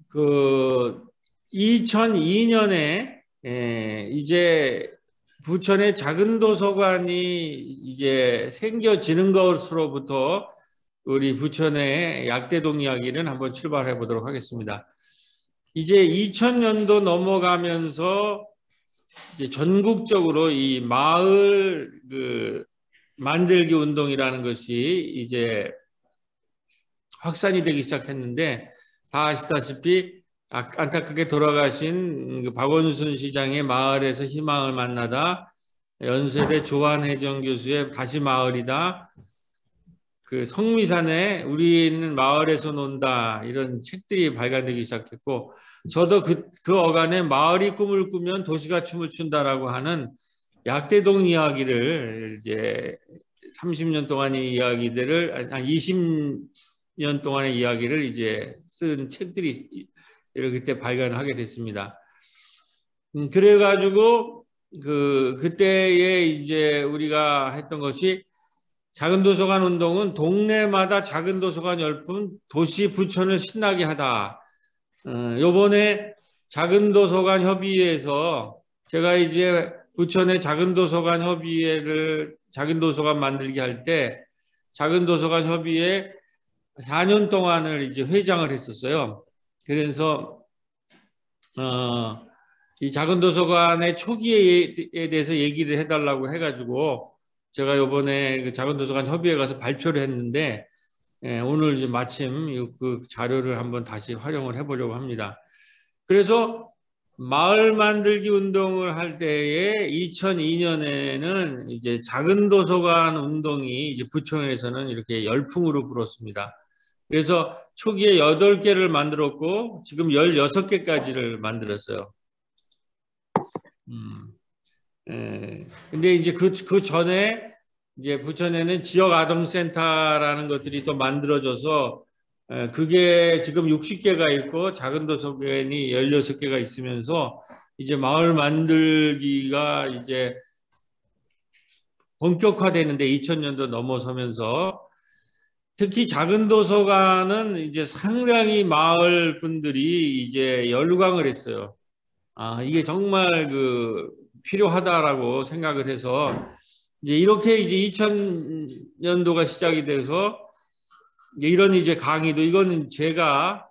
그 2002년에 이제 부천의 작은 도서관이 이제 생겨지는 것으로부터 우리 부천의 약대동 이야기는 한번 출발해 보도록 하겠습니다. 이제 2000년도 넘어가면서 이제 전국적으로 이 마을 만들기 운동이라는 것이 이제 확산이 되기 시작했는데, 다 아시다시피 안타깝게 돌아가신 박원순 시장의 마을에서 희망을 만나다 연세대 조한혜정 교수의 다시 마을이다, 그 성미산에 우리는 마을에서 논다, 이런 책들이 발간되기 시작했고, 저도 그 어간에 마을이 꿈을 꾸면 도시가 춤을 춘다라고 하는 약대동 이야기를 이제 30년 동안의 이야기들을, 한 20년 동안의 이야기를 이제 쓴 책들이 그때 발간하게 됐습니다. 그래가지고 그때에 이제 우리가 했던 것이, 작은 도서관 운동은 동네마다 작은 도서관 열풍, 도시 부천을 신나게 하다. 요번에 작은 도서관 협의회에서 제가 이제 부천의 작은 도서관 협의회를, 작은 도서관 만들기 할 때 작은 도서관 협의회 4년 동안을 이제 회장을 했었어요. 그래서 이 작은 도서관의 초기에 대해서 얘기를 해달라고 해가지고 제가 요번에 그 작은 도서관 협의회 가서 발표를 했는데, 오늘 이제 마침 그 자료를 한번 다시 활용을 해보려고 합니다. 그래서 마을 만들기 운동을 할 때에 2002년에는 이제 작은 도서관 운동이 이제 부천에서는 이렇게 열풍으로 불었습니다. 그래서 초기에 8개를 만들었고 지금 16개까지를 만들었어요. 근데 이제 그 전에 이제 부천에는 지역 아동센터라는 것들이 또 만들어져서 그게 지금 60개가 있고 작은 도서관이 16개가 있으면서 이제 마을 만들기가 이제 본격화되는데, 2000년도 넘어서면서 특히 작은 도서관은 이제 상당히 마을 분들이 이제 열광을 했어요. 이게 정말 필요하다라고 생각을 해서 이제 이렇게 이제 2000년도가 시작이 돼서 이런 이제 강의도, 이거는 제가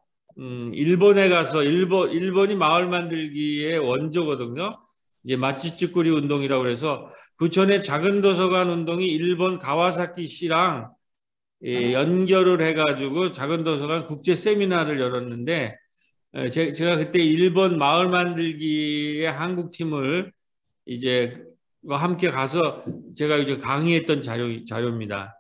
일본에 가서 일본이 마을 만들기의 원조거든요. 이제 마치츠쿠리 운동이라고 해서 부천의 작은 도서관 운동이 일본 가와사키시랑 연결을 해가지고 작은 도서관 국제 세미나를 열었는데, 제가 그때 일본 마을 만들기의 한국 팀을 이제 함께 가서 제가 이제 강의했던 자료입니다.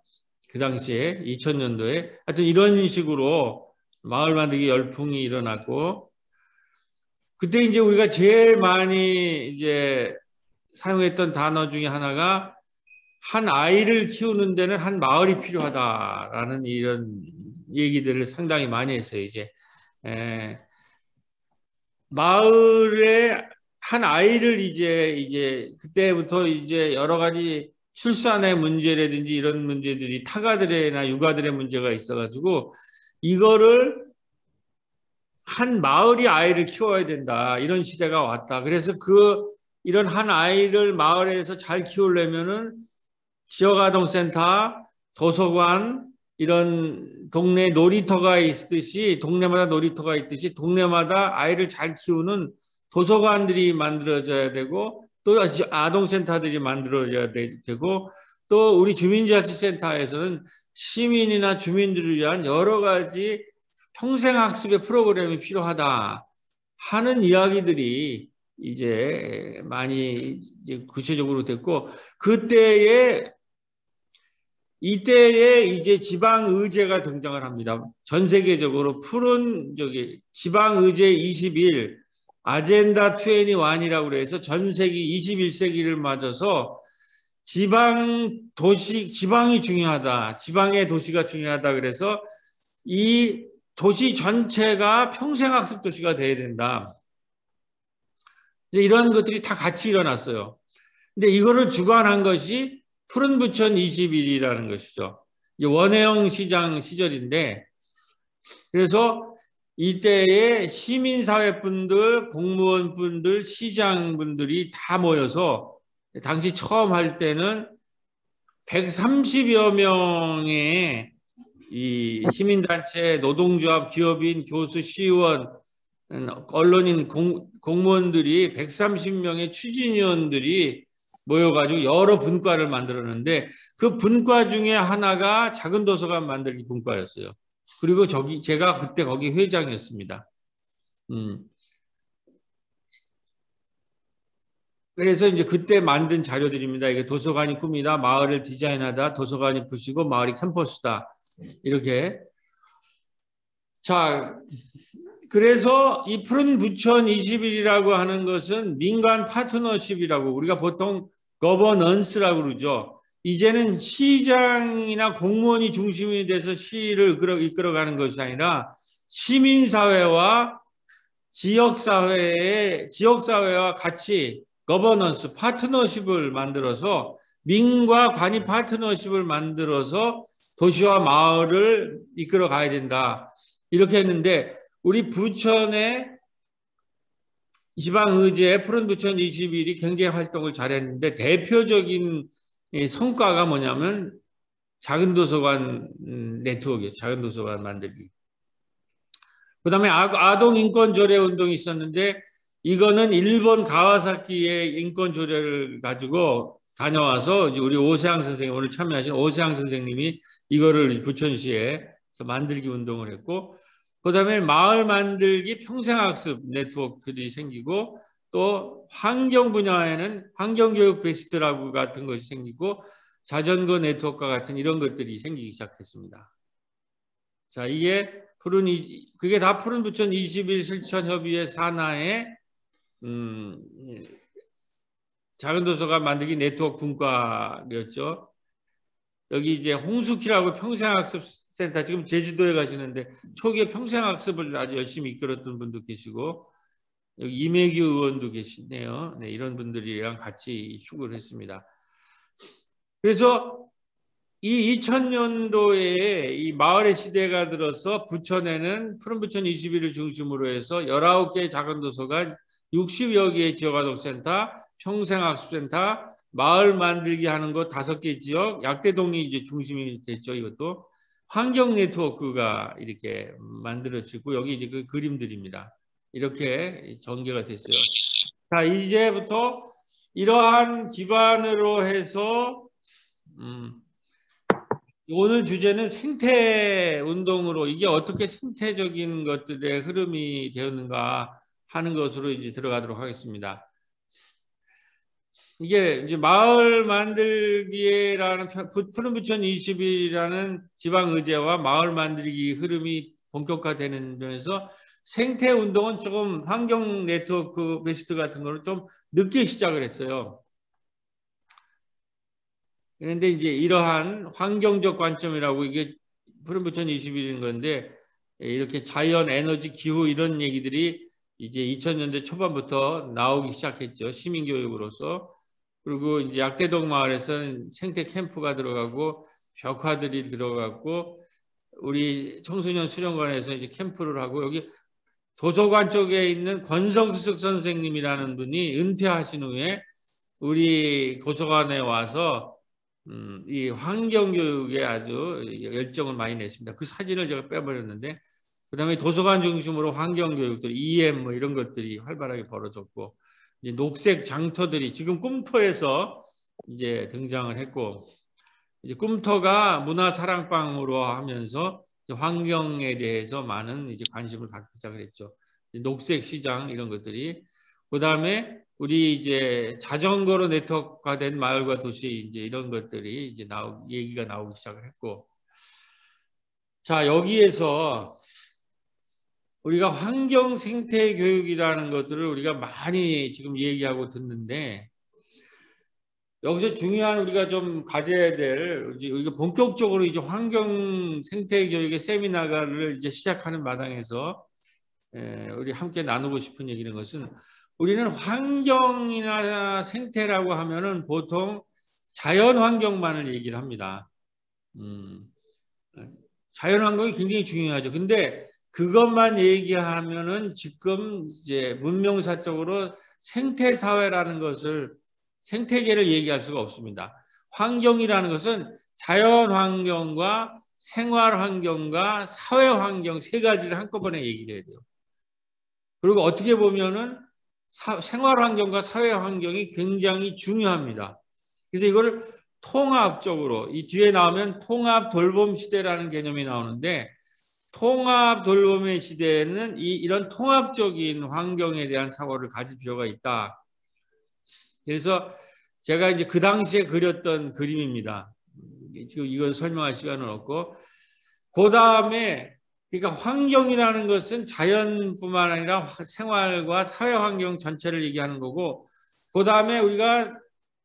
그 당시에 2000년도에 하여튼 이런 식으로 마을 만들기 열풍이 일어났고, 그때 이제 우리가 제일 많이 이제 사용했던 단어 중에 하나가, 한 아이를 키우는 데는 한 마을이 필요하다라는 이런 얘기들을 상당히 많이 했어요. 이제 마을에 한 아이를 이제 그때부터 이제 여러 가지 출산의 문제라든지 이런 문제들이 타가들이나 육아들의 문제가 있어가지고, 이거를 한 마을이 아이를 키워야 된다, 이런 시대가 왔다. 그래서 이런 한 아이를 마을에서 잘 키우려면은 지역아동센터, 도서관, 이런 동네 놀이터가 있듯이, 동네마다 놀이터가 있듯이 동네마다 아이를 잘 키우는 도서관들이 만들어져야 되고, 또 아동센터들이 만들어져야 되고, 또 우리 주민자치센터에서는 시민이나 주민들을 위한 여러 가지 평생학습의 프로그램이 필요하다 하는 이야기들이 이제 많이 이제 구체적으로 됐고, 이때에 이제 지방의제가 등장을 합니다. 전 세계적으로 푸른 지방의제 21, 아젠다 21이라고 해서 전 세계 21세기를 맞아서 지방이 중요하다, 지방의 도시가 중요하다. 그래서 이 도시 전체가 평생학습 도시가 돼야 된다. 이제 이런 것들이 다 같이 일어났어요. 근데 이거를 주관한 것이 푸른 부천 21이라는 것이죠. 이제 원혜영 시장 시절인데, 그래서 이때에 시민사회분들, 공무원분들, 시장분들이 다 모여서 당시 처음 할 때는 130여 명의 이 시민단체, 노동조합, 기업인, 교수, 시의원, 언론인, 공무원들이 130명의 추진위원들이 모여가지고 여러 분과를 만들었는데 그 분과 중에 하나가 작은 도서관 만들기 분과였어요. 그리고 제가 그때 거기 회장이었습니다. 그래서 이제 그때 만든 자료들입니다. 이게 도서관이 꿈이다, 마을을 디자인하다, 도서관이 부시고 마을이 캠퍼스다. 이렇게. 자, 그래서 이 푸른 부천 20일이라고 하는 것은 민간 파트너십이라고 우리가 보통 거버넌스라고 그러죠. 이제는 시장이나 공무원이 중심이 돼서 시를 이끌어가는 것이 아니라 시민사회와 지역사회와 같이 거버넌스, 파트너십을 만들어서 민과 관이 파트너십을 만들어서 도시와 마을을 이끌어 가야 된다. 이렇게 했는데 우리 부천의 지방의제 푸른 부천 20일이 굉장히 활동을 잘했는데 대표적인 성과가 뭐냐면 작은 도서관 네트워크예요. 작은 도서관 만들기. 그 다음에 아동 인권 조례 운동이 있었는데 이거는 일본 가와사키의 인권 조례를 가지고 다녀와서 우리 오세항 선생님, 오늘 참여하신 오세항 선생님이 이거를 부천시에 만들기 운동을 했고, 그 다음에 마을 만들기 평생학습 네트워크들이 생기고, 또 환경 분야에는 환경교육 베스트라고 같은 것이 생기고, 자전거 네트워크와 같은 이런 것들이 생기기 시작했습니다. 자, 그게 다 푸른 부천 20일 실천협의회 산하의 작은 도서관 만들기 네트워크 분과였죠. 여기 이제 홍수키라고 평생학습센터, 지금 제주도에 가시는데 초기에 평생학습을 아주 열심히 이끌었던 분도 계시고, 여기 이매규 의원도 계시네요. 네, 이런 분들이랑 같이 축을 했습니다. 그래서 이 2000년도에 이 마을의 시대가 들어서 부천에는 푸른 부천 21을 중심으로 해서 19개의 작은 도서관, 60여 개의 지역아동센터, 평생학습센터, 마을 만들기 하는 것 5개 지역, 약대동이 이제 중심이 됐죠. 이것도 환경 네트워크가 이렇게 만들어지고 여기 이제 그 그림들입니다. 이렇게 전개가 됐어요. 자, 이제부터 이러한 기반으로 해서 오늘 주제는 생태 운동으로 이게 어떻게 생태적인 것들의 흐름이 되었는가 하는 것으로 이제 들어가도록 하겠습니다. 이게 이제 마을 만들기라는 푸른 부천 20일이라는 지방의제와 마을 만들기 흐름이 본격화되는 면에서 생태 운동은 조금 환경 네트워크 베스트 같은 거를 좀 늦게 시작을 했어요. 그런데 이제 이러한 환경적 관점이라고 이게 푸른 부천 20일인 건데 이렇게 자연, 에너지, 기후 이런 얘기들이 이제 2000년대 초반부터 나오기 시작했죠. 시민교육으로서. 그리고 이제 약대동 마을에서는 생태 캠프가 들어가고 벽화들이 들어갔고 우리 청소년 수련관에서 이제 캠프를 하고 여기 도서관 쪽에 있는 권성숙 선생님이라는 분이 은퇴하신 후에 우리 도서관에 와서 이 환경교육에 아주 열정을 많이 냈습니다. 그 사진을 제가 빼버렸는데 그 다음에 도서관 중심으로 환경교육들, EM 뭐 이런 것들이 활발하게 벌어졌고 이제 녹색 장터들이 지금 꿈터에서 이제 등장을 했고 이제 꿈터가 문화사랑방으로 하면서 환경에 대해서 많은 이제 관심을 갖기 시작을 했죠. 녹색 시장 이런 것들이 그 다음에 우리 이제 자전거로 네트워크화된 마을과 도시 이제 이런 것들이 이제 얘기가 나오기 시작을 했고, 자 여기에서 우리가 환경 생태 교육이라는 것들을 우리가 많이 지금 얘기하고 듣는데 여기서 중요한 우리가 좀 가져야 될 우리가 본격적으로 이제 환경 생태 교육의 세미나를 이제 시작하는 마당에서 우리 함께 나누고 싶은 얘기는 것은 우리는 환경이나 생태라고 하면은 보통 자연 환경만을 얘기를 합니다. 자연 환경이 굉장히 중요하죠. 근데 그것만 얘기하면은 지금 이제 문명사적으로 생태사회라는 것을 생태계를 얘기할 수가 없습니다. 환경이라는 것은 자연환경과 생활환경과 사회환경 세 가지를 한꺼번에 얘기를 해야 돼요. 그리고 어떻게 보면은 생활환경과 사회환경이 굉장히 중요합니다. 그래서 이걸 통합적으로 이 뒤에 나오면 통합 돌봄 시대라는 개념이 나오는데 통합 돌봄의 시대에는 이런 통합적인 환경에 대한 사고를 가질 필요가 있다. 그래서 제가 이제 그 당시에 그렸던 그림입니다. 지금 이걸 설명할 시간은 없고 그 다음에 그러니까 환경이라는 것은 자연뿐만 아니라 생활과 사회 환경 전체를 얘기하는 거고 그 다음에 우리가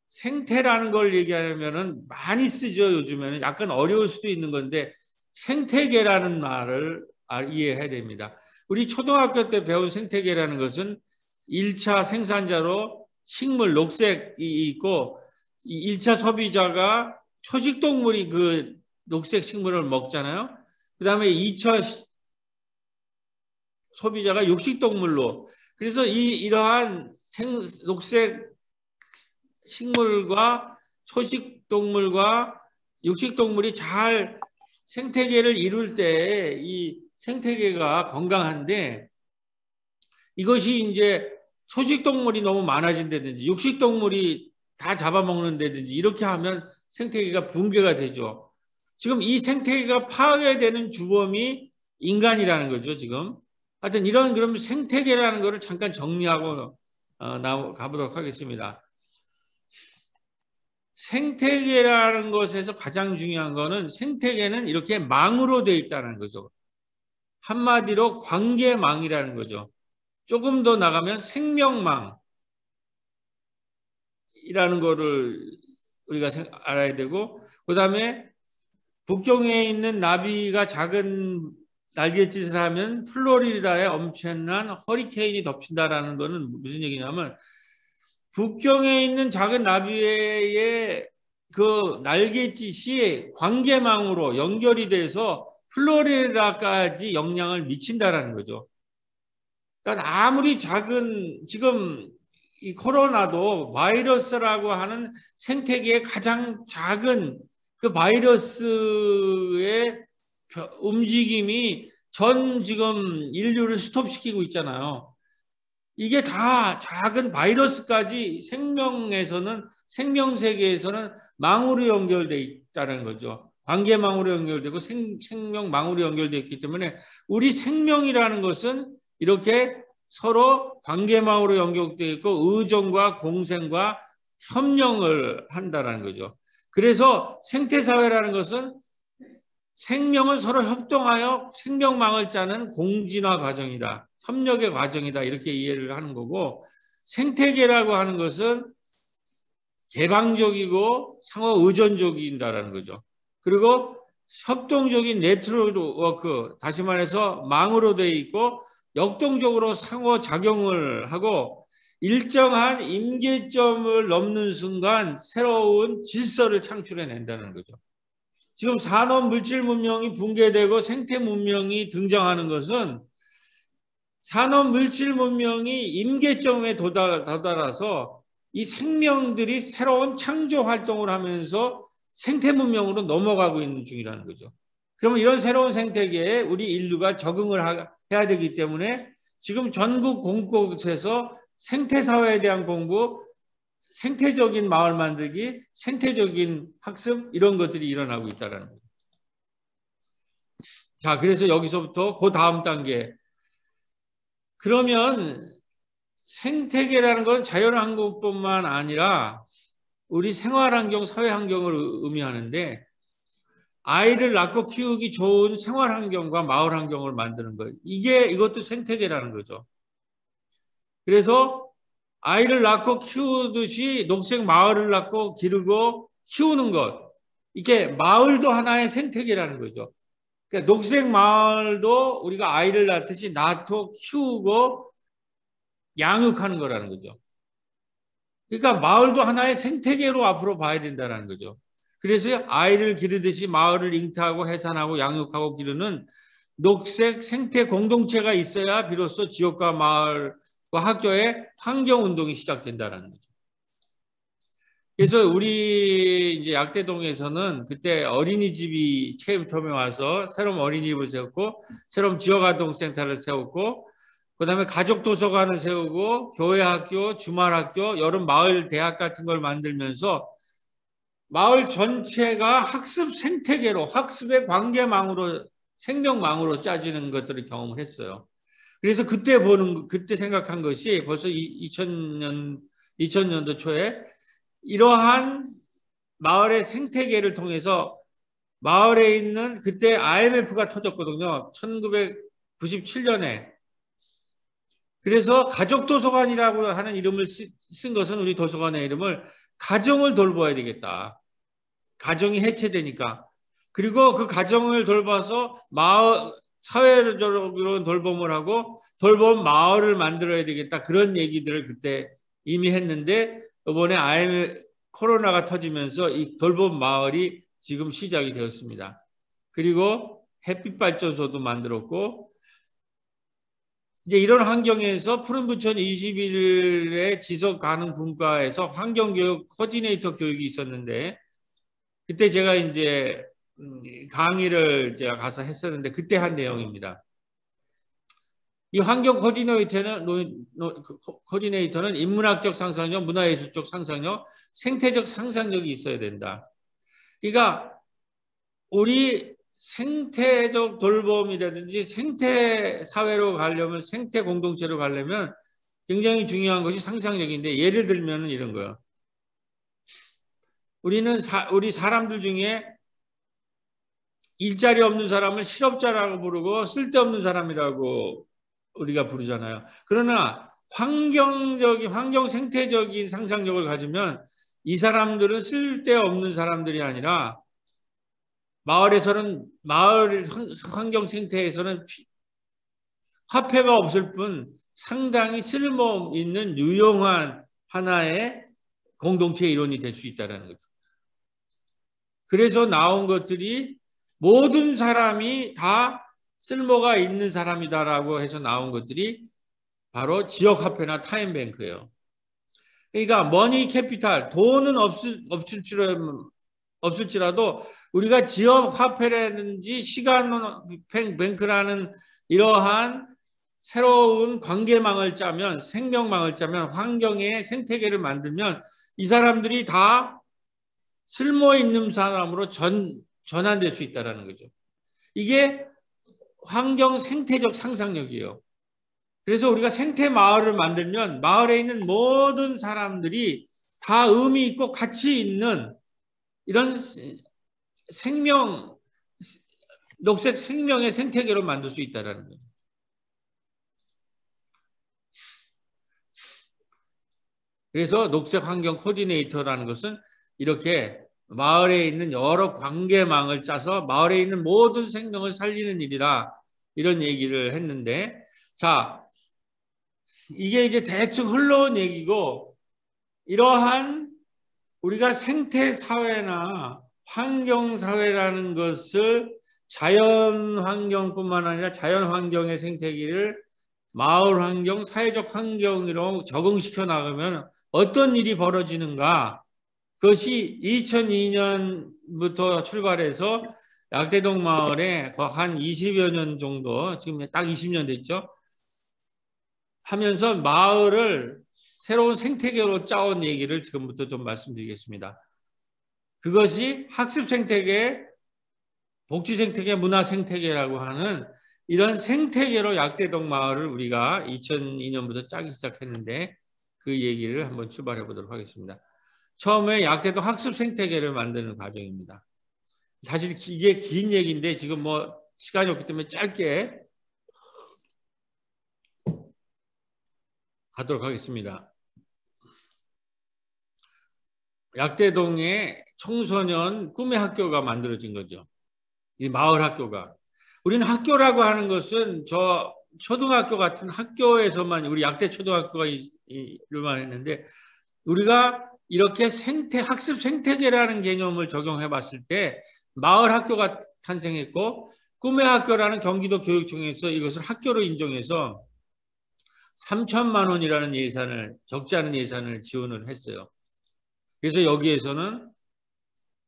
생태라는 걸 얘기하려면은 많이 쓰죠. 요즘에는 약간 어려울 수도 있는 건데 생태계라는 말을 이해해야 됩니다. 우리 초등학교 때 배운 생태계라는 것은 1차 생산자로 식물, 녹색이 있고 1차 소비자가 초식동물이 그 녹색 식물을 먹잖아요. 그 다음에 2차 소비자가 육식동물로. 그래서 이러한 녹색 식물과 초식동물과 육식동물이 잘 생태계를 이룰 때 이 생태계가 건강한데 이것이 이제 초식동물이 너무 많아진다든지 육식동물이 다 잡아먹는다든지 이렇게 하면 생태계가 붕괴가 되죠. 지금 이 생태계가 파괴되는 주범이 인간이라는 거죠, 지금. 하여튼 이런 그럼 생태계라는 거를 잠깐 정리하고 가보도록 하겠습니다. 생태계라는 것에서 가장 중요한 거는 생태계는 이렇게 망으로 되어 있다는 거죠. 한마디로 관계망이라는 거죠. 조금 더 나가면 생명망이라는 거를 우리가 알아야 되고 그 다음에 북경에 있는 나비가 작은 날갯짓을 하면 플로리다에 엄청난 허리케인이 덮친다라는 거는 무슨 얘기냐면 북경에 있는 작은 나비의 그 날갯짓이 관계망으로 연결이 돼서 플로리다까지 영향을 미친다라는 거죠. 그러니까 아무리 작은 지금 이 코로나도 바이러스라고 하는 생태계의 가장 작은 그 바이러스의 움직임이 전 지금 인류를 스톱시키고 있잖아요. 이게 다 작은 바이러스까지 생명세계에서는 망으로 연결돼 있다는 거죠. 관계망으로 연결되고 생명망으로 연결되어 있기 때문에 우리 생명이라는 것은 이렇게 서로 관계망으로 연결되어 있고 의존과 공생과 협력을 한다는 거죠. 그래서 생태사회라는 것은 생명을 서로 협동하여 생명망을 짜는 공진화 과정이다. 협력의 과정이다. 이렇게 이해를 하는 거고 생태계라고 하는 것은 개방적이고 상호 의존적인다라는 거죠. 그리고 협동적인 네트워크, 다시 말해서 망으로 되어 있고 역동적으로 상호작용을 하고 일정한 임계점을 넘는 순간 새로운 질서를 창출해낸다는 거죠. 지금 산업 물질 문명이 붕괴되고 생태 문명이 등장하는 것은 산업 물질 문명이 임계점에 도달해서 이 생명들이 새로운 창조 활동을 하면서 생태 문명으로 넘어가고 있는 중이라는 거죠. 그러면 이런 새로운 생태계에 우리 인류가 적응을 해야 되기 때문에 지금 전국 곳곳에서 생태사회에 대한 공부, 생태적인 마을 만들기, 생태적인 학습 이런 것들이 일어나고 있다는 거죠. 자, 그래서 여기서부터 그 다음 단계. 그러면 생태계라는 건 자연환경뿐만 아니라 우리 생활환경, 사회환경을 의미하는데 아이를 낳고 키우기 좋은 생활환경과 마을환경을 만드는 거예요. 이것도 생태계라는 거죠. 그래서 아이를 낳고 키우듯이 녹색 마을을 낳고 기르고 키우는 것. 이게 마을도 하나의 생태계라는 거죠. 그러니까 녹색 마을도 우리가 아이를 낳듯이 낳고 키우고 양육하는 거라는 거죠. 그러니까 마을도 하나의 생태계로 앞으로 봐야 된다는 거죠. 그래서 아이를 기르듯이 마을을 잉태하고 해산하고 양육하고 기르는 녹색 생태 공동체가 있어야 비로소 지역과 마을과 학교의 환경 운동이 시작된다는 거죠. 그래서 우리 이제 약대동에서는 그때 어린이집이 처음에 와서 새로운 어린이집을 세웠고, 새로운 지역아동센터를 세웠고, 그다음에 가족도서관을 세우고, 교회 학교, 주말 학교, 여름 마을 대학 같은 걸 만들면서 마을 전체가 학습 생태계로, 학습의 관계망으로, 생명망으로 짜지는 것들을 경험을 했어요. 그래서 그때 생각한 것이 벌써 2000년도 초에 이러한 마을의 생태계를 통해서 마을에 있는 그때 IMF가 터졌거든요. 1997년에. 그래서 가족도서관이라고 하는 이름을 쓴 것은 우리 도서관의 이름을 가정을 돌봐야 되겠다. 가정이 해체되니까. 그리고 그 가정을 돌봐서 마을, 사회적으로 돌봄을 하고 돌봄 마을을 만들어야 되겠다. 그런 얘기들을 그때 이미 했는데 이번에 코로나가 터지면서 이 돌봄 마을이 지금 시작이 되었습니다. 그리고 햇빛발전소도 만들었고 이제 이런 환경에서 푸른부천 21일의 지속가능 분과에서 환경교육 코디네이터 교육이 있었는데 그때 제가 이제 강의를 제가 가서 했었는데 그때 한 내용입니다. 이 환경 코디네이터는 인문학적 상상력, 문화예술적 상상력, 생태적 상상력이 있어야 된다. 그러니까 우리 생태적 돌봄이라든지 생태 사회로 가려면 생태 공동체로 가려면 굉장히 중요한 것이 상상력인데 예를 들면 이런 거예요. 우리 사람들 중에 일자리 없는 사람을 실업자라고 부르고 쓸데없는 사람이라고 우리가 부르잖아요. 그러나 환경 생태적인 상상력을 가지면 이 사람들은 쓸데없는 사람들이 아니라 마을 환경 생태에서는 화폐가 없을 뿐 상당히 쓸모 있는 유용한 하나의 공동체 이론이 될 수 있다는 거죠. 그래서 나온 것들이 모든 사람이 다 쓸모가 있는 사람이다라고 해서 나온 것들이 바로 지역화폐나 타임뱅크예요. 그러니까 머니 캐피탈, 돈은 없을지라도 우리가 지역화폐라든지 시간뱅크라는 이러한 새로운 관계망을 짜면, 생명망을 짜면, 환경의 생태계를 만들면 이 사람들이 다 쓸모 있는 사람으로 전환될 수 있다는 거죠. 이게 환경 생태적 상상력이에요. 그래서 우리가 생태 마을을 만들면 마을에 있는 모든 사람들이 다 의미 있고 가치 있는 이런 녹색 생명의 생태계로 만들 수 있다는 거예요. 그래서 녹색 환경 코디네이터라는 것은 이렇게 마을에 있는 여러 관계망을 짜서 마을에 있는 모든 생명을 살리는 일이다. 이런 얘기를 했는데 자, 이게 이제 대충 흘러온 얘기고 이러한 우리가 생태사회나 환경사회라는 것을 자연환경뿐만 아니라 자연환경의 생태계를 마을환경, 사회적 환경으로 적응시켜 나가면 어떤 일이 벌어지는가 그것이 2002년부터 출발해서 약대동 마을에 한 20여 년 정도 지금 딱 20년 됐죠. 하면서 마을을 새로운 생태계로 짜온 얘기를 지금부터 좀 말씀드리겠습니다. 그것이 학습 생태계, 복지 생태계, 문화 생태계라고 하는 이런 생태계로 약대동 마을을 우리가 2002년부터 짜기 시작했는데 그 얘기를 한번 출발해 보도록 하겠습니다. 처음에 약대동 학습 생태계를 만드는 과정입니다. 사실 이게 긴 얘기인데 지금 뭐 시간이 없기 때문에 짧게 하도록 하겠습니다. 약대동에 청소년 꿈의 학교가 만들어진 거죠. 이 마을 학교가. 우리는 학교라고 하는 것은 저 초등학교 같은 학교에서만 우리 약대 초등학교가 이를만 했는데 우리가 이렇게 학습 생태계라는 개념을 적용해 봤을 때 마을 학교가 탄생했고 꿈의 학교라는 경기도 교육청에서 이것을 학교로 인정해서 3천만 원이라는 예산을, 적지 않은 예산을 지원을 했어요. 그래서 여기에서는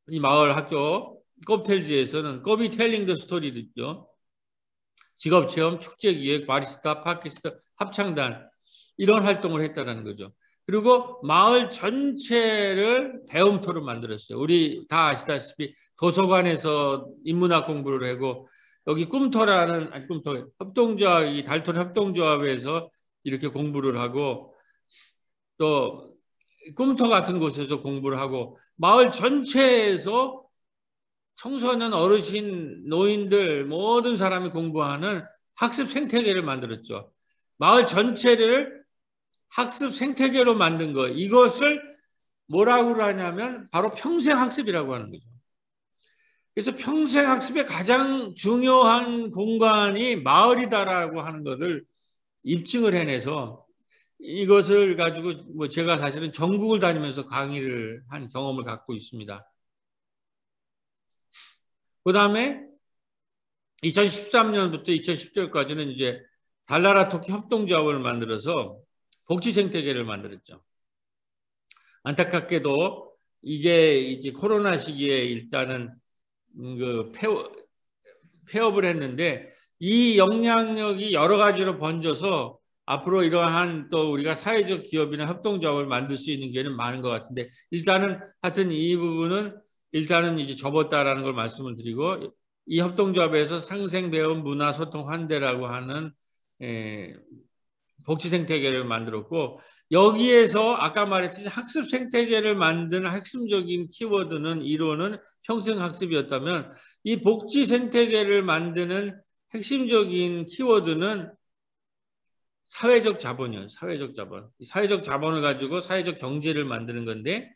이 마을 학교 껍텔지에서는 껍이 텔링 더 스토리도 있죠. 직업체험, 축제기획, 바리스타, 팟캐스트, 합창단 이런 활동을 했다는 거죠. 그리고 마을 전체를 배움터로 만들었어요. 우리 다 아시다시피 도서관에서 인문학 공부를 하고 여기 꿈터라는 아니 꿈터 협동조합 이 달토 협동조합에서 이렇게 공부를 하고 또 꿈터 같은 곳에서 공부를 하고 마을 전체에서 청소년, 어르신, 노인들 모든 사람이 공부하는 학습 생태계를 만들었죠. 마을 전체를 학습 생태계로 만든 거 이것을 뭐라고 하냐면 바로 평생학습이라고 하는 거죠. 그래서 평생학습의 가장 중요한 공간이 마을이다라고 하는 것을 입증을 해내서 이것을 가지고 뭐 제가 사실은 전국을 다니면서 강의를 한 경험을 갖고 있습니다. 그 다음에 2013년부터 2010년까지는 이제 달나라 터키 협동조합을 만들어서 복지 생태계를 만들었죠. 안타깝게도 이게 이제 코로나 시기에 일단은 그 폐업을 했는데 이 영향력이 여러 가지로 번져서 앞으로 이러한 또 우리가 사회적 기업이나 협동조합을 만들 수 있는 기회는 많은 것 같은데 일단은 하여튼 이 부분은 일단은 이제 접었다라는 걸 말씀을 드리고 이 협동조합에서 상생, 배움, 문화, 소통, 환대라고 하는 복지 생태계를 만들었고 여기에서 아까 말했듯이 학습 생태계를 만드는 핵심적인 키워드는 이론은 평생학습이었다면 이 복지 생태계를 만드는 핵심적인 키워드는 사회적 자본이에요. 사회적 자본. 사회적 자본을 가지고 사회적 경제를 만드는 건데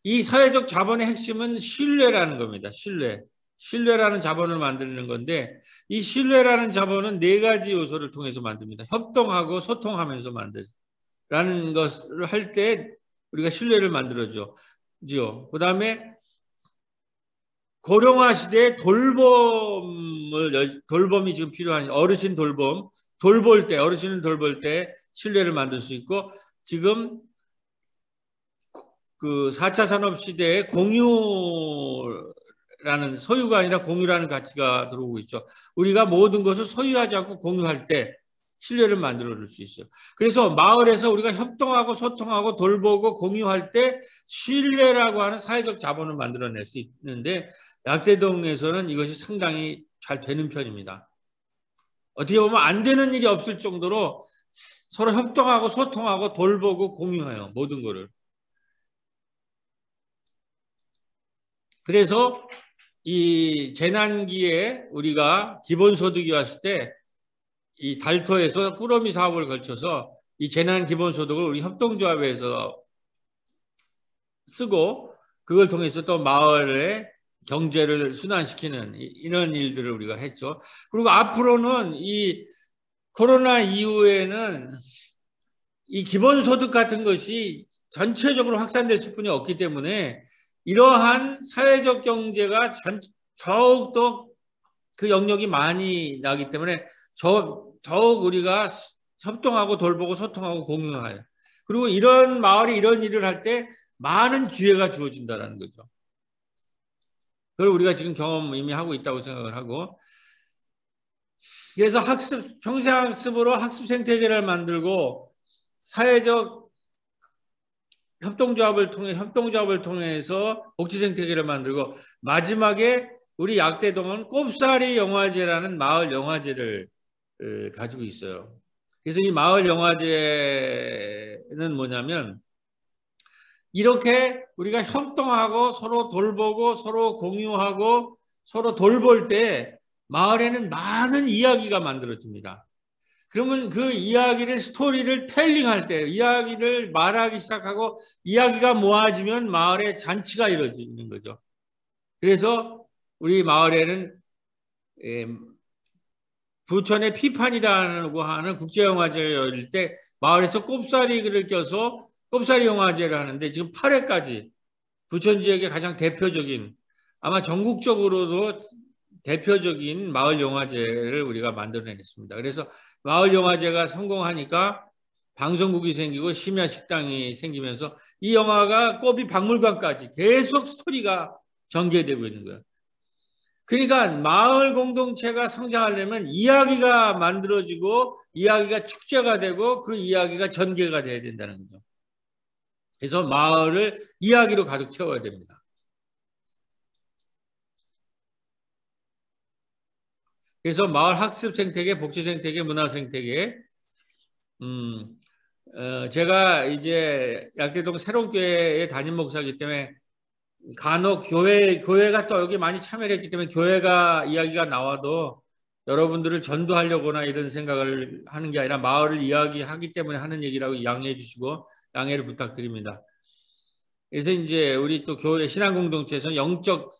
이 사회적 자본의 핵심은 신뢰라는 겁니다. 신뢰. 신뢰라는 자본을 만드는 건데 이 신뢰라는 자본은 네 가지 요소를 통해서 만듭니다. 협동하고 소통하면서 만들라는 것을 할 때 우리가 신뢰를 만들어줘. 그 다음에 고령화 시대에 돌봄이 지금 필요한 어르신 돌볼 때, 어르신을 돌볼 때 신뢰를 만들 수 있고 지금 그 4차 산업 시대에 공유라는 소유가 아니라 공유라는 가치가 들어오고 있죠. 우리가 모든 것을 소유하지 않고 공유할 때 신뢰를 만들어 줄 수 있어요. 그래서 마을에서 우리가 협동하고 소통하고 돌보고 공유할 때 신뢰라고 하는 사회적 자본을 만들어낼 수 있는데 약대동에서는 이것이 상당히 잘 되는 편입니다. 어떻게 보면 안 되는 일이 없을 정도로 서로 협동하고 소통하고 돌보고 공유해요. 모든 거를. 그래서 이 재난기에 우리가 기본소득이 왔을 때 이 달토에서 꾸러미 사업을 걸쳐서 이 재난 기본소득을 우리 협동조합에서 쓰고 그걸 통해서 또 마을의 경제를 순환시키는 이런 일들을 우리가 했죠. 그리고 앞으로는 이 코로나 이후에는 이 기본소득 같은 것이 전체적으로 확산될 뿐이 없기 때문에 이러한 사회적 경제가 더욱더 그 영역이 많이 나기 때문에 더욱 우리가 협동하고 돌보고 소통하고 공유해요. 그리고 이런 마을이 이런 일을 할 때 많은 기회가 주어진다는 거죠. 그걸 우리가 지금 경험 이미 하고 있다고 생각을 하고 그래서 평생학습으로 학습 생태계를 만들고 사회적 협동조합을 통해서 복지 생태계를 만들고 마지막에 우리 약대동은 꼽사리 영화제라는 마을 영화제를 가지고 있어요. 그래서 이 마을 영화제는 뭐냐면 이렇게 우리가 협동하고 서로 돌보고 서로 공유하고 서로 돌볼 때 마을에는 많은 이야기가 만들어집니다. 그러면 그 이야기를 스토리를 텔링할 때 이야기를 말하기 시작하고 이야기가 모아지면 마을에 잔치가 이루어지는 거죠. 그래서 우리 마을에는 부천의 피판이라고 하는 국제영화제를 열릴 때 마을에서 꼽사리를 껴서 꼽사리 영화제를 하는데 지금 8회까지 부천 지역의 가장 대표적인 아마 전국적으로도 대표적인 마을 영화제를 우리가 만들어냈습니다. 그래서 마을 영화제가 성공하니까 방송국이 생기고 심야 식당이 생기면서 이 영화가 꼬비 박물관까지 계속 스토리가 전개되고 있는 거예요. 그러니까 마을 공동체가 성장하려면 이야기가 만들어지고 이야기가 축제가 되고 그 이야기가 전개가 돼야 된다는 거죠. 그래서 마을을 이야기로 가득 채워야 됩니다. 그래서 마을 학습 생태계, 복지 생태계, 문화 생태계, 제가 이제 약대동 새로운교회의 담임 목사이기 때문에 간혹 교회가 또 여기 많이 참여를 했기 때문에 교회가 이야기가 나와도 여러분들을 전도하려거나 이런 생각을 하는 게 아니라 마을을 이야기하기 때문에 하는 얘기라고 양해해 주시고 양해를 부탁드립니다. 그래서 이제 우리 또 교회 신앙공동체에서는 영적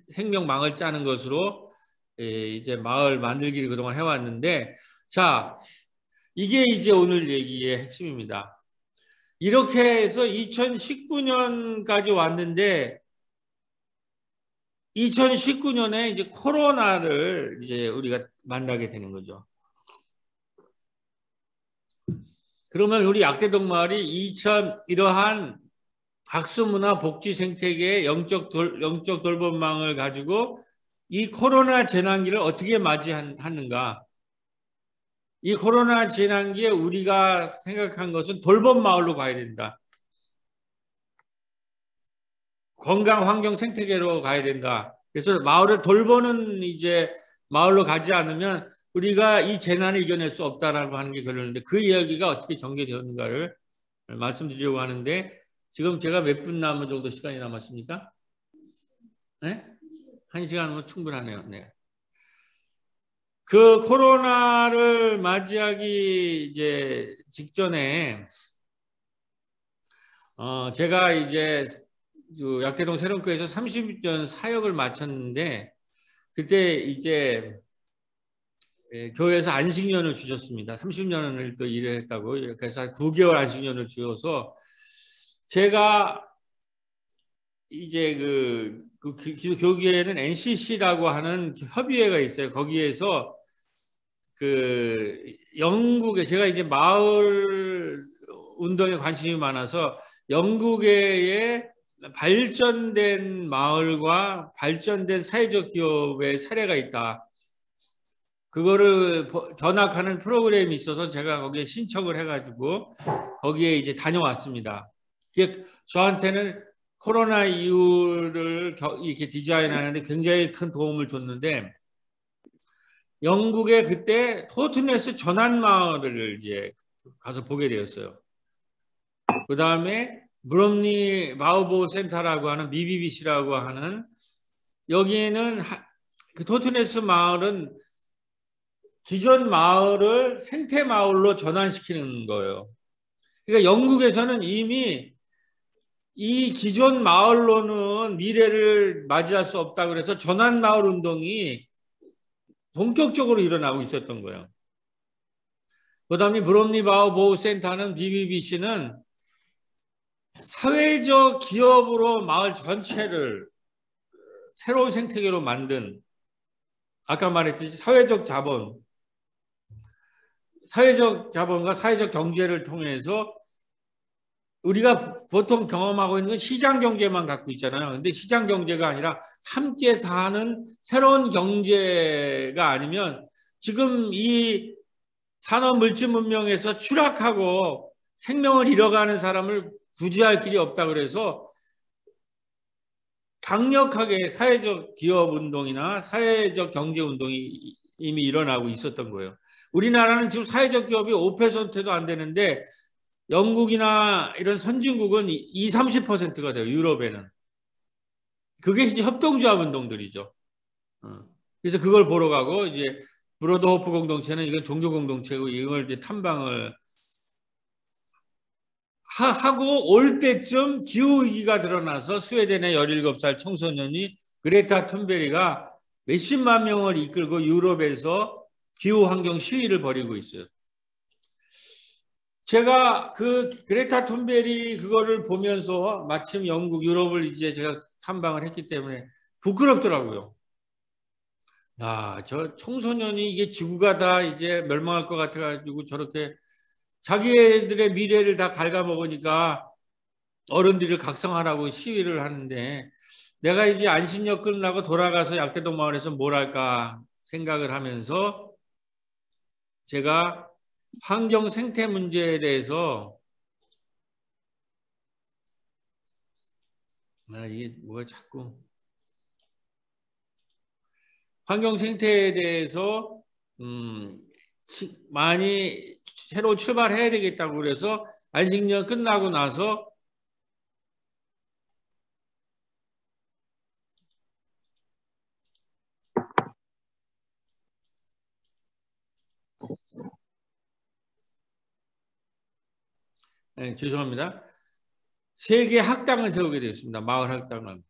생명망을 짜는 것으로 이제 마을 만들기를 그동안 해왔는데, 자, 이게 이제 오늘 얘기의 핵심입니다. 이렇게 해서 2019년까지 왔는데 2019년에 이제 코로나를 이제 우리가 만나게 되는 거죠. 그러면 우리 약대동 마을이 이러한 학습문화 복지 생태계의 영적 돌봄망을 가지고 이 코로나 재난기를 어떻게 맞이하는가? 이 코로나 재난기에 우리가 생각한 것은 돌봄 마을로 가야 된다. 건강 환경 생태계로 가야 된다. 그래서 마을을 돌보는 이제 마을로 가지 않으면 우리가 이 재난을 이겨낼 수 없다라고 하는 게 결론인데 그 이야기가 어떻게 전개되었는가를 말씀드리려고 하는데 지금 제가 몇 분 남은 정도 시간이 남았습니까? 네? 1시간이면 충분하네요. 네. 그 코로나를 맞이하기 이제 직전에 제가 이제 약대동 새로운교회에서 30년 사역을 마쳤는데 그때 이제 교회에서 안식년을 주셨습니다. 30년을 또 일을 했다고. 그래서 9개월 안식년을 주어서 제가 이제 그 교계에는 NCC라고 하는 협의회가 있어요. 거기에서 그 영국에 제가 이제 마을 운동에 관심이 많아서 영국의 발전된 마을과 발전된 사회적 기업의 사례가 있다. 그거를 견학하는 프로그램이 있어서 제가 거기에 신청을 해가지고 거기에 이제 다녀왔습니다. 저한테는 코로나 이후를 이렇게 디자인하는데 굉장히 큰 도움을 줬는데 영국에 그때 토트네스 전환마을을 이제 가서 보게 되었어요. 그 다음에 브롬리 마을보호 센터라고 하는 BBBC라고 하는 여기에는 그 토트네스 마을은 기존 마을을 생태 마을로 전환시키는 거예요. 그러니까 영국에서는 이미 이 기존 마을로는 미래를 맞이할 수 없다 그래서 전환 마을 운동이 본격적으로 일어나고 있었던 거예요. 그 다음에 브롬리 마을 보호 센터는 BBBC는 사회적 기업으로 마을 전체를 새로운 생태계로 만든 아까 말했듯이 사회적 자본과 사회적 경제를 통해서 우리가 보통 경험하고 있는 건 시장 경제만 갖고 있잖아요. 근데 시장 경제가 아니라 함께 사는 새로운 경제가 아니면 지금 이 산업 물질 문명에서 추락하고 생명을 잃어가는 사람을 구제할 길이 없다 그래서 강력하게 사회적 기업 운동이나 사회적 경제 운동이 이미 일어나고 있었던 거예요. 우리나라는 지금 사회적 기업이 5%도 안 되는데 영국이나 이런 선진국은 20, 30%가 돼요. 유럽에는. 그게 이제 협동조합 운동들이죠. 그래서 그걸 보러 가고 이제 브로드호프 공동체는 이건 종교 공동체고 이걸 이제 탐방을 하고 올 때쯤 기후위기가 드러나서 스웨덴의 17살 청소년이 그레타 툰베리가 몇십만 명을 이끌고 유럽에서 기후환경 시위를 벌이고 있어요. 제가 그 그레타 툰베리 그거를 보면서 마침 영국, 유럽을 이제 제가 탐방을 했기 때문에 부끄럽더라고요. 저 청소년이 이게 지구가 다 이제 멸망할 것 같아가지고 저렇게 자기들의 미래를 다 갉아먹으니까 어른들을 각성하라고 시위를 하는데 내가 이제 안식년 끝나고 돌아가서 약대동 마을에서 뭘 할까 생각을 하면서 제가 환경 생태 문제에 대해서 이게 뭐가 자꾸 환경 생태에 대해서 많이 새로 출발해야 되겠다고 그래서 안식년 끝나고 나서 죄송합니다. 세 개 학당을 세우게 되었습니다. 마을 학당을.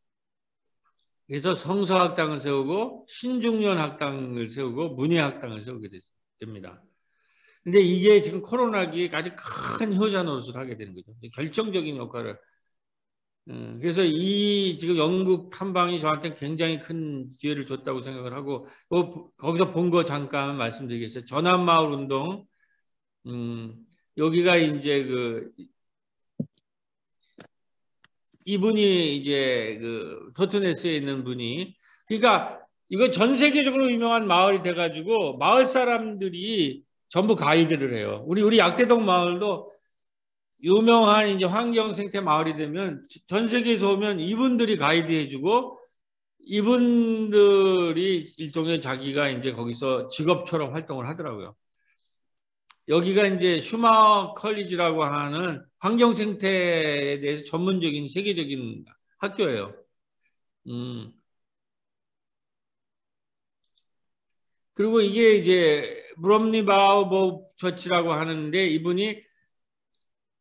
그래서 성서학당을 세우고 신중년 학당을 세우고 문예학당을 세우게 됩니다. 근데 이게 지금 코로나기에 아주 큰 효자 노릇을 하게 되는 거죠. 결정적인 역할을. 그래서 이 지금 영국 탐방이 저한테 굉장히 큰 기회를 줬다고 생각을 하고 거기서 본 거 잠깐 말씀드리겠어요. 전환마을 운동. 여기가 이제 이분이 이제 토트네스에 있는 분이 그러니까 이거 전 세계적으로 유명한 마을이 돼가지고 마을 사람들이 전부 가이드를 해요. 우리 약대동 마을도 유명한 이제 환경 생태 마을이 되면 전 세계에서 오면 이분들이 가이드 해주고 이분들이 일종의 자기가 이제 거기서 직업처럼 활동을 하더라고요. 여기가 이제 슈마 컬리지라고 하는 환경 생태에 대해서 전문적인 세계적인 학교예요. 그리고 이게 이제 브롬니바우 처치라고 하는데 이분이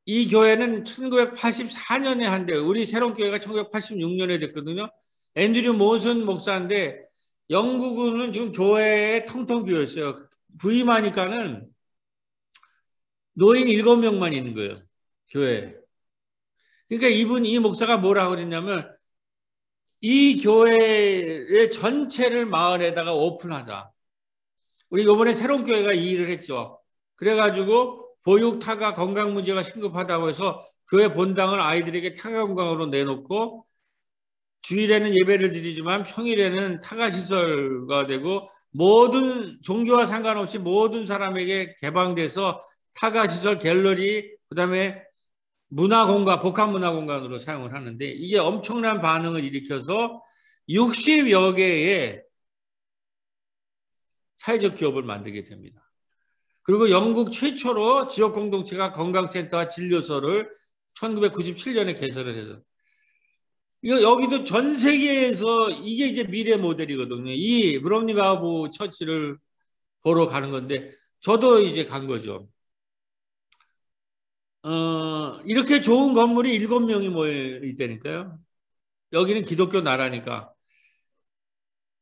이 교회는 1984년에 한대 우리 새로운 교회가 1986년에 됐거든요. 앤드류 모슨 목사인데 영국은 지금 교회에 텅텅 비어있어요. 부임하니까는 노인 7명만 있는 거예요. 교회에. 그러니까 이 목사가 뭐라고 그랬냐면 이 교회의 전체를 마을에다가 오픈하자. 우리 이번에 새로운 교회가 이 일을 했죠. 그래가지고 보육, 타가, 건강 문제가 심급하다고 해서 교회 본당을 아이들에게 타가 건강으로 내놓고 주일에는 예배를 드리지만 평일에는 타가시설가 되고 모든 종교와 상관없이 모든 사람에게 개방돼서 타가시설, 갤러리, 그다음에 문화공간, 복합문화공간으로 사용을 하는데 이게 엄청난 반응을 일으켜서 60여 개의 사회적 기업을 만들게 됩니다. 그리고 영국 최초로 지역 공동체가 건강센터와 진료소를 1997년에 개설을 해서 여기도 전 세계에서 이게 이제 미래 모델이거든요. 이 브롬니바우 처치를 보러 가는 건데 저도 이제 간 거죠. 이렇게 좋은 건물이 7명이 모여 있다니까요. 여기는 기독교 나라니까.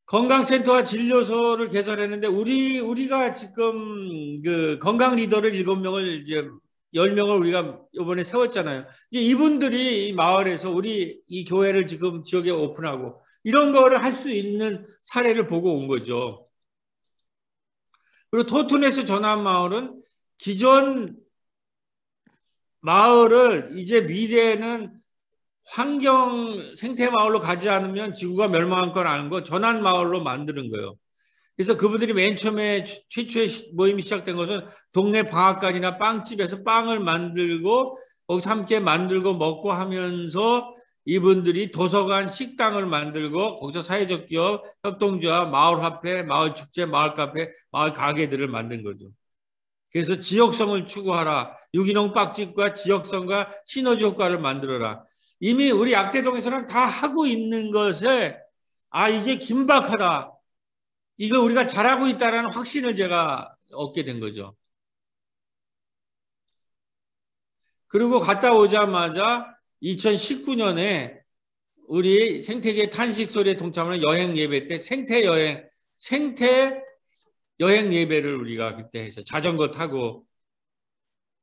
건강센터와 진료소를 개설했는데 우리가 지금 건강 리더를 7명을 이제 10명을 우리가 이번에 세웠잖아요. 이제 이분들이 이 마을에서 우리 이 교회를 지금 지역에 오픈하고 이런 거를 할 수 있는 사례를 보고 온 거죠. 그리고 토트네스 전환마을은 기존 마을을 이제 미래에는 환경 생태 마을로 가지 않으면 지구가 멸망할 걸 아는 거 전환 마을로 만드는 거예요. 그래서 그분들이 맨 처음에 최초의 모임이 시작된 것은 동네 방앗간이나 빵집에서 빵을 만들고 거기서 함께 만들고 먹고 하면서 이분들이 도서관 식당을 만들고 거기서 사회적 기업, 협동조합, 마을 화폐, 마을 축제, 마을 카페, 마을 가게들을 만든 거죠. 그래서 지역성을 추구하라. 유기농 빵집과 지역성과 시너지 효과를 만들어라. 이미 우리 약대동에서는 다 하고 있는 것에 이게 긴박하다. 이거 우리가 잘하고 있다는 확신을 제가 얻게 된 거죠. 그리고 갔다 오자마자 2019년에 우리 생태계 탄식소리에 동참하는 여행 예배 때 생태 여행 예배를 우리가 그때 해서 자전거 타고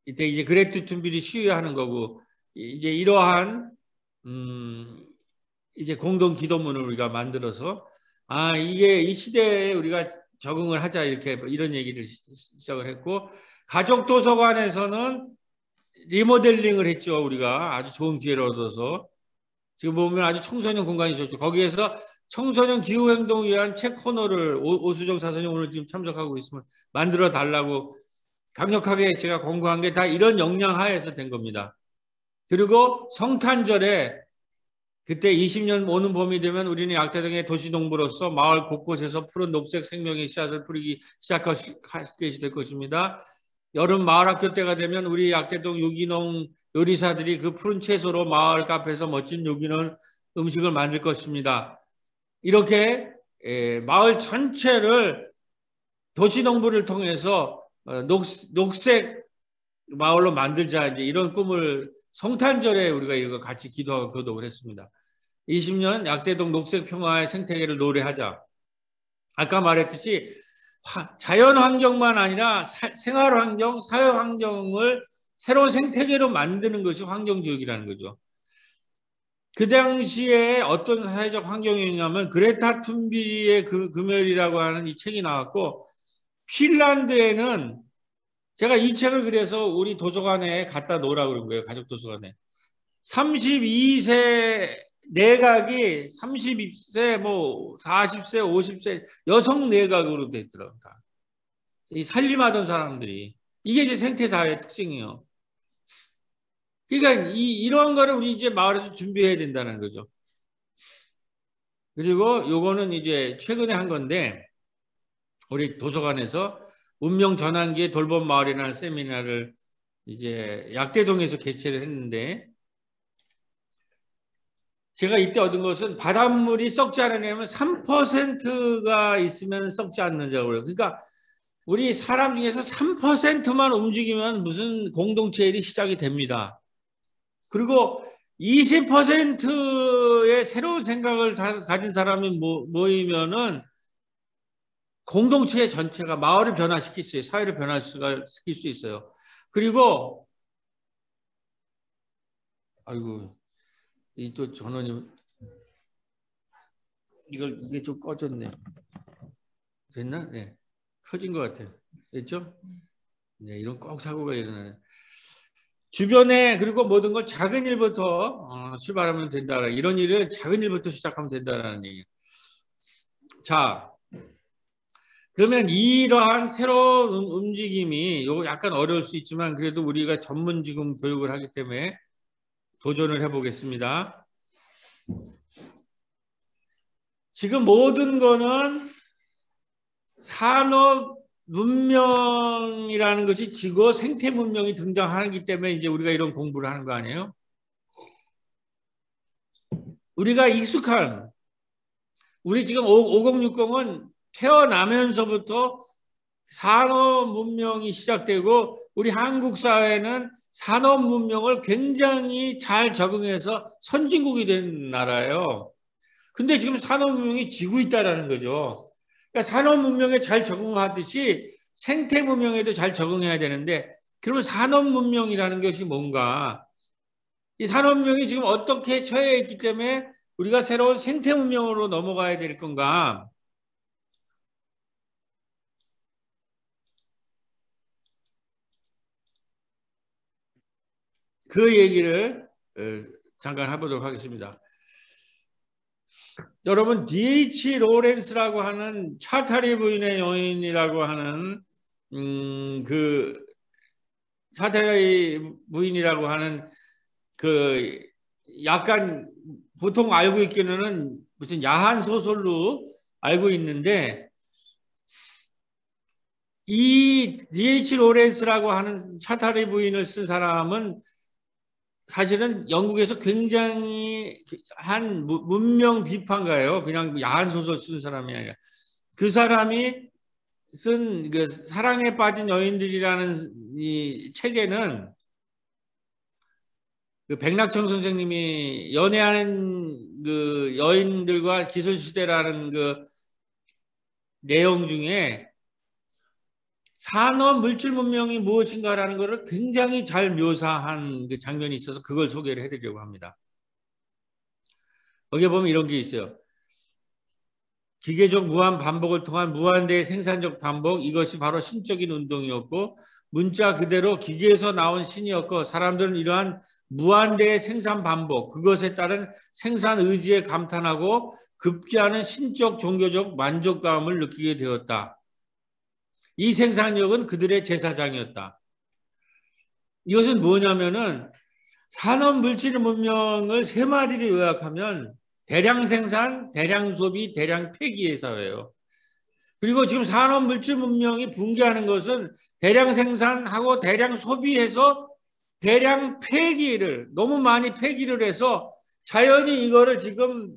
이때 이제 그레트 툰비리 시위하는 거고 이제 이러한 이제 공동 기도문을 우리가 만들어서 아, 이게 이 시대에 우리가 적응을 하자 이렇게 이런 얘기를 시작을 했고 가족 도서관에서는 리모델링을 했죠. 우리가 아주 좋은 기회를 얻어서 지금 보면 아주 청소년 공간이 좋죠. 거기에서 청소년 기후행동을 위한 책 코너를 오수정 사선이 오늘 지금 참석하고 있으면 만들어 달라고 강력하게 제가 권고한 게 다 이런 역량 하에서 된 겁니다. 그리고 성탄절에 그때 20년 오는 봄이 되면 우리는 약대동의 도시동부로서 마을 곳곳에서 푸른 녹색 생명의 씨앗을 뿌리기 시작할 것이 될 것입니다. 여름 마을학교 때가 되면 우리 약대동 유기농 요리사들이 그 푸른 채소로 마을 카페에서 멋진 유기농 음식을 만들 것입니다. 이렇게 마을 전체를 도시농부를 통해서 녹색 마을로 만들자 이제 이런 꿈을 성탄절에 우리가 이거 같이 기도하고 교독을 했습니다. 20년 약대동 녹색 평화의 생태계를 노래하자. 아까 말했듯이 자연 환경만 아니라 생활 환경, 사회 환경을 새로운 생태계로 만드는 것이 환경교육이라는 거죠. 그 당시에 어떤 사회적 환경이었냐면 그레타 툰비리의 금요일이라고 하는 이 책이 나왔고 핀란드에는 제가 이 책을 그래서 우리 도서관에 갖다 놓으라고 그런 거예요. 가족 도서관에. 32세 내각이 32세 뭐 40세 50세 여성 내각으로 돼 있더라고요. 이 살림하던 사람들이 이게 이제 생태사회의 특징이에요. 그러니까 이런 거를 우리 이제 마을에서 준비해야 된다는 거죠. 그리고 요거는 이제 최근에 한 건데 우리 도서관에서 운명 전환기의 돌봄 마을이라는 세미나를 이제 약대동에서 개최를 했는데 제가 이때 얻은 것은 바닷물이 썩지 않으려면 3%가 있으면 썩지 않는다고 그래요. 그러니까 우리 사람 중에서 3%만 움직이면 무슨 공동체 일이 시작이 됩니다. 그리고 20%의 새로운 생각을 가진 사람이 모이면은 공동체 전체가 마을을 변화시킬 수 있어요. 사회를 변화시킬 수 있어요. 그리고 아이고 이 또 전원이 이게 좀 꺼졌네. 됐나? 네. 켜진 것 같아요. 됐죠? 네, 이런 꼭 사고가 일어나요. 주변에 그리고 모든 걸 작은 일부터 출발하면 된다. 이런 일을 작은 일부터 시작하면 된다는 얘기예요. 자, 그러면 이러한 새로운 움직임이 요거 약간 어려울 수 있지만 그래도 우리가 전문 지금 교육을 하기 때문에 도전을 해보겠습니다. 지금 모든 거는 산업 문명이라는 것이 지고 생태 문명이 등장하기 때문에 이제 우리가 이런 공부를 하는 거 아니에요? 우리가 익숙한 우리 지금 5060은 태어나면서부터 산업 문명이 시작되고 우리 한국 사회는 산업 문명을 굉장히 잘 적응해서 선진국이 된 나라예요. 근데 지금 산업 문명이 지고 있다라는 거죠. 그러니까 산업 문명에 잘 적응하듯이 생태 문명에도 잘 적응해야 되는데 그러면 산업 문명이라는 것이 뭔가 이 산업 문명이 지금 어떻게 처해 있기 때문에 우리가 새로운 생태 문명으로 넘어가야 될 건가? 그 얘기를 잠깐 해보도록 하겠습니다. 여러분 D.H. 로렌스라고 하는 차타리 부인의 여인이라고 하는 그 차타리 부인이라고 하는 그 약간 보통 알고 있기는 무슨 야한 소설로 알고 있는데 이 D.H. 로렌스라고 하는 차타리 부인을 쓴 사람은 사실은 영국에서 굉장히 한 문명 비판가예요. 그냥 야한 소설 쓴 사람이 아니라. 그 사람이 쓴 그 사랑에 빠진 여인들이라는 이 책에는 그 백낙천 선생님이 연애하는 그 여인들과 기술시대라는 그 내용 중에 산업 물질 문명이 무엇인가라는 것을 굉장히 잘 묘사한 그 장면이 있어서 그걸 소개를 해드리려고 합니다. 거기에 보면 이런 게 있어요. 기계적 무한 반복을 통한 무한대의 생산적 반복, 이것이 바로 신적인 운동이었고 문자 그대로 기계에서 나온 신이었고 사람들은 이러한 무한대의 생산 반복, 그것에 따른 생산 의지에 감탄하고 급기야는 신적 종교적 만족감을 느끼게 되었다. 이 생산력은 그들의 제사장이었다. 이것은 뭐냐면은 산업 물질 문명을 세 마디로 요약하면 대량 생산, 대량 소비, 대량 폐기의 사회예요. 그리고 지금 산업 물질 문명이 붕괴하는 것은 대량 생산하고 대량 소비해서 대량 폐기를 너무 많이 폐기를 해서 자연이 이거를 지금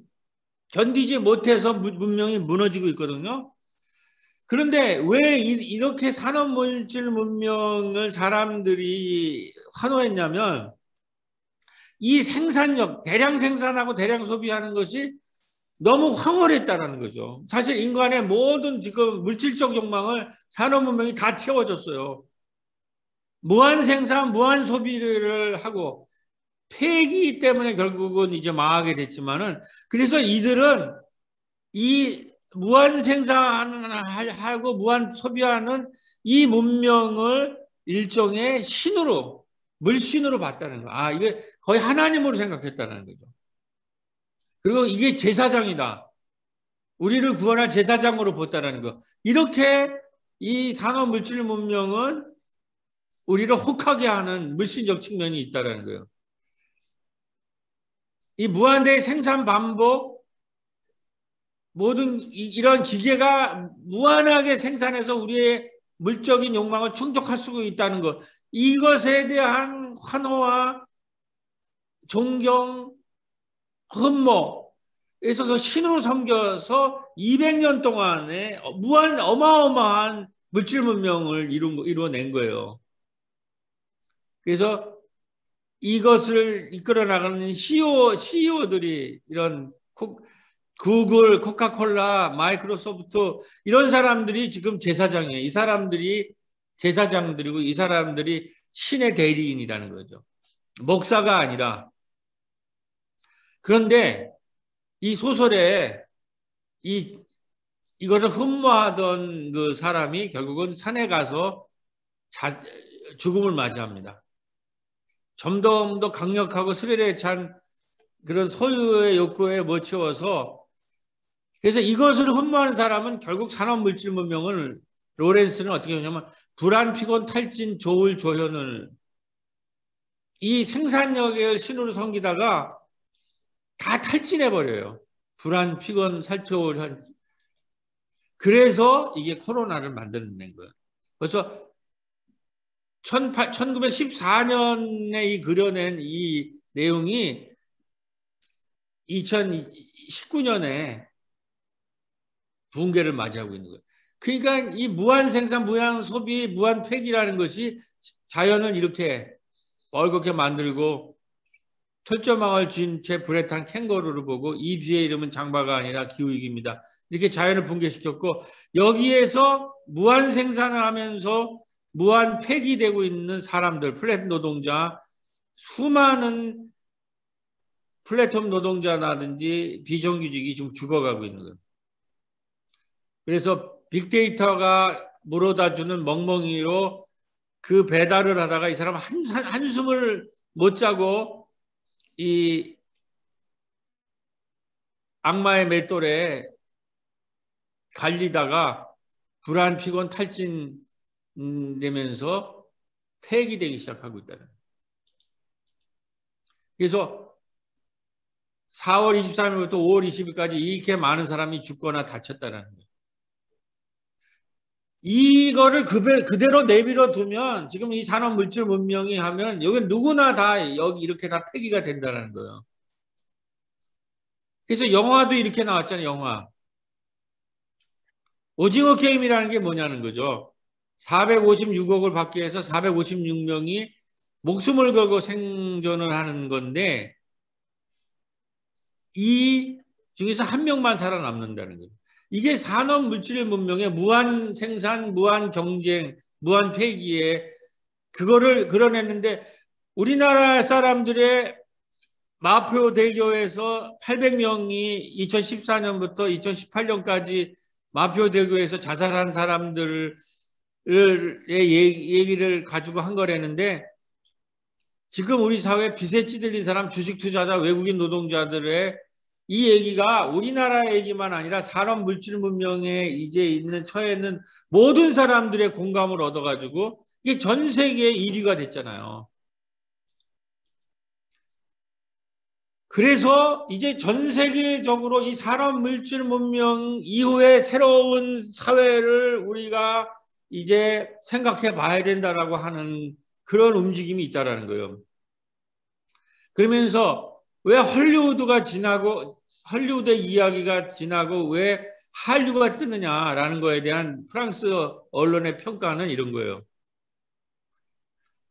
견디지 못해서 문명이 무너지고 있거든요. 그런데 왜 이렇게 산업 물질 문명을 사람들이 환호했냐면 이 생산력, 대량 생산하고 대량 소비하는 것이 너무 황홀했다는 거죠. 사실 인간의 모든 지금 물질적 욕망을 산업 문명이 다 채워줬어요. 무한 생산, 무한 소비를 하고 폐기 때문에 결국은 이제 망하게 됐지만은 그래서 이들은 이 무한 생산하고 무한 소비하는 이 문명을 일종의 신으로 물신으로 봤다는 거. 아, 이게 거의 하나님으로 생각했다는 거죠. 그리고 이게 제사장이다. 우리를 구원할 제사장으로 봤다는 거. 이렇게 이 산업 물질 문명은 우리를 혹하게 하는 물신적 측면이 있다는 거예요. 이 무한대의 생산 반복, 모든 이런 기계가 무한하게 생산해서 우리의 물적인 욕망을 충족할 수 있다는 것. 이것에 대한 환호와 존경, 흠모에서 그 신으로 섬겨서 200년 동안에 어마어마한 물질 문명을 이루어낸 거예요. 그래서 이것을 이끌어 나가는 CEO들이 이런 구글, 코카콜라, 마이크로소프트 이런 사람들이 지금 제사장이에요. 이 사람들이 제사장들이고 이 사람들이 신의 대리인이라는 거죠. 목사가 아니라. 그런데 이 소설에 이것을 흠모하던 그 사람이 결국은 산에 가서 죽음을 맞이합니다. 점점 더 강력하고 스릴에 찬 그런 소유의 욕구에 못 채워서 그래서 이것을 흠모하는 사람은 결국 산업물질 문명을 로렌스는 어떻게 하냐면 불안, 피곤, 탈진, 조울, 조현을 이 생산력을 신으로 섬기다가 다 탈진해버려요. 불안, 피곤, 살조울. 그래서 이게 코로나를 만들어낸 거예요. 그래서 1914년에 이 그려낸 이 내용이 2019년에 붕괴를 맞이하고 있는 거예요. 그러니까 이 무한 생산, 무한 소비, 무한 폐기라는 것이 자연을 이렇게 얼겁게 만들고 철조망을 쥔 채 불에 탄 캥거루를 보고 이 비의 이름은 장마가 아니라 기후위기입니다. 이렇게 자연을 붕괴시켰고 여기에서 무한 생산을 하면서 무한 폐기되고 있는 사람들, 플랫 노동자, 수많은 플랫폼 노동자라든지 비정규직이 지금 죽어가고 있는 거예요. 그래서 빅데이터가 물어다주는 멍멍이로 그 배달을 하다가 이 사람 한숨을 못 자고 이 악마의 맷돌에 갈리다가 불안, 피곤, 탈진 되면서 폐기되기 시작하고 있다는 거예요. 그래서 4월 23일부터 5월 20일까지 이렇게 많은 사람이 죽거나 다쳤다는 거예요. 이거를 그대로 내버려 두면 지금 이 산업 물질 문명이 하면 여기 누구나 다 여기 이렇게 다 폐기가 된다는 거예요. 그래서 영화도 이렇게 나왔잖아요. 영화. 오징어 게임이라는 게 뭐냐는 거죠. 456억을 받기 위해서 456명이 목숨을 걸고 생존을 하는 건데 이 중에서 한 명만 살아남는다는 거예요. 이게 산업 물질 문명의 무한 생산, 무한 경쟁, 무한 폐기에 그거를 그려냈는데 우리나라 사람들의 마표대교에서 800명이 2014년부터 2018년까지 마표대교에서 자살한 사람들의 얘기를 가지고 한 거라는데, 지금 우리 사회 빚에 찌들린 사람, 주식 투자자, 외국인 노동자들의 이 얘기가 우리나라 얘기만 아니라 산업 물질 문명에 이제 있는 처해 있는 모든 사람들의 공감을 얻어가지고 이게 전 세계 1위가 됐잖아요. 그래서 이제 전 세계적으로 이 산업 물질 문명 이후에 새로운 사회를 우리가 이제 생각해 봐야 된다라고 하는 그런 움직임이 있다라는 거예요. 그러면서 왜 헐리우드가 지나고 헐리우드의 이야기가 지나고 왜 한류가 뜨느냐라는 거에 대한 프랑스 언론의 평가는 이런 거예요.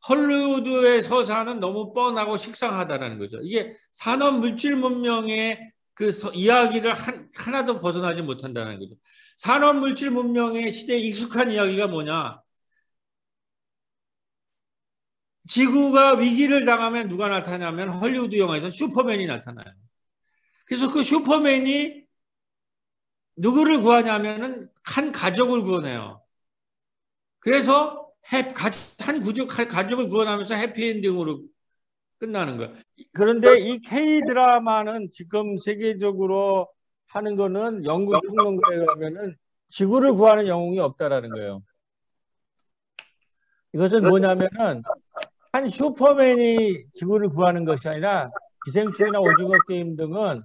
헐리우드의 서사는 너무 뻔하고 식상하다는 거죠. 이게 산업 물질 문명의 그 이야기를 하나도 벗어나지 못한다는 거죠. 산업 물질 문명의 시대에 익숙한 이야기가 뭐냐? 지구가 위기를 당하면 누가 나타나면 헐리우드 영화에서 슈퍼맨이 나타나요. 그래서 그 슈퍼맨이 누구를 구하냐면은 한 가족을 구원해요. 그래서 가족을 구원하면서 해피엔딩으로 끝나는 거예요. 그런데 이 K-드라마는 지금 세계적으로 하는 거는 영국 평론가에 의하면은 지구를 구하는 영웅이 없다라는 거예요. 이것은 뭐냐면은 한 슈퍼맨이 지구를 구하는 것이 아니라 기생충이나 오징어 게임 등은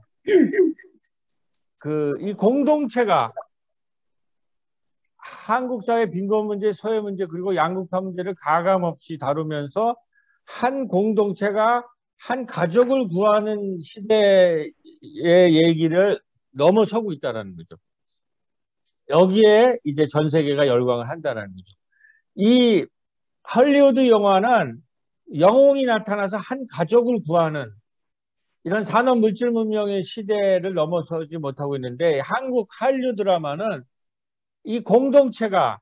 이 공동체가 한국 사회 빈곤 문제, 소외 문제, 그리고 양극화 문제를 가감없이 다루면서 한 공동체가 한 가족을 구하는 시대의 얘기를 넘어서고 있다는 거죠. 여기에 이제 전 세계가 열광을 한다는 거죠. 이 할리우드 영화는 영웅이 나타나서 한 가족을 구하는 이런 산업 물질 문명의 시대를 넘어서지 못하고 있는데, 한국 한류 드라마는 이 공동체가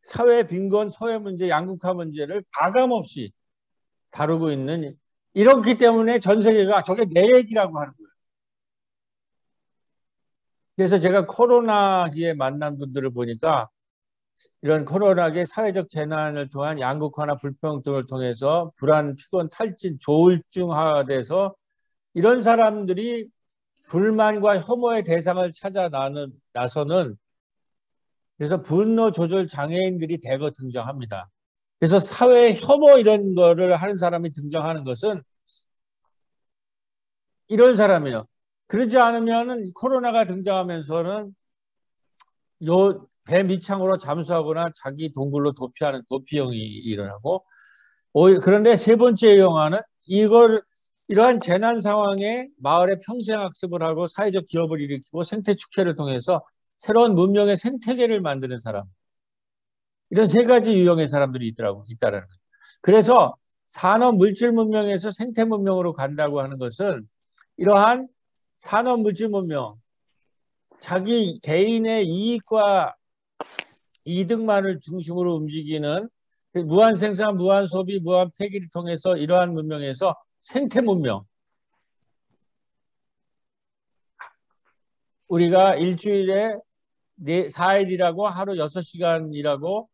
사회 빈곤, 소외 문제, 양극화 문제를 가감없이 다루고 있는, 이렇기 때문에 전 세계가 저게 내 얘기라고 하는 거예요. 그래서 제가 코로나기에 만난 분들을 보니까 이런 코로나기의 사회적 재난을 통한 양극화나 불평등을 통해서 불안, 피곤, 탈진, 조울증화돼서 이런 사람들이 불만과 혐오의 대상을 찾아 나서는, 그래서 분노 조절 장애인들이 대거 등장합니다. 그래서 사회 혐오 이런 거를 하는 사람이 등장하는 것은 이런 사람이에요. 그러지 않으면은 코로나가 등장하면서는 요 배 밑창으로 잠수하거나 자기 동굴로 도피하는 도피형이 일어나고, 그런데 세 번째 영화는 이러한 재난 상황에 마을의 평생학습을 하고 사회적 기업을 일으키고 생태 축제를 통해서 새로운 문명의 생태계를 만드는 사람. 이런 세 가지 유형의 사람들이 있다는 거예요. 그래서 산업 물질 문명에서 생태 문명으로 간다고 하는 것은 이러한 산업 물질 문명, 자기 개인의 이익과 이득만을 중심으로 움직이는 무한 생산, 무한 소비, 무한 폐기를 통해서 이러한 문명에서 생태 문명. 우리가 일주일에 4일이라고 하루 6시간 일하고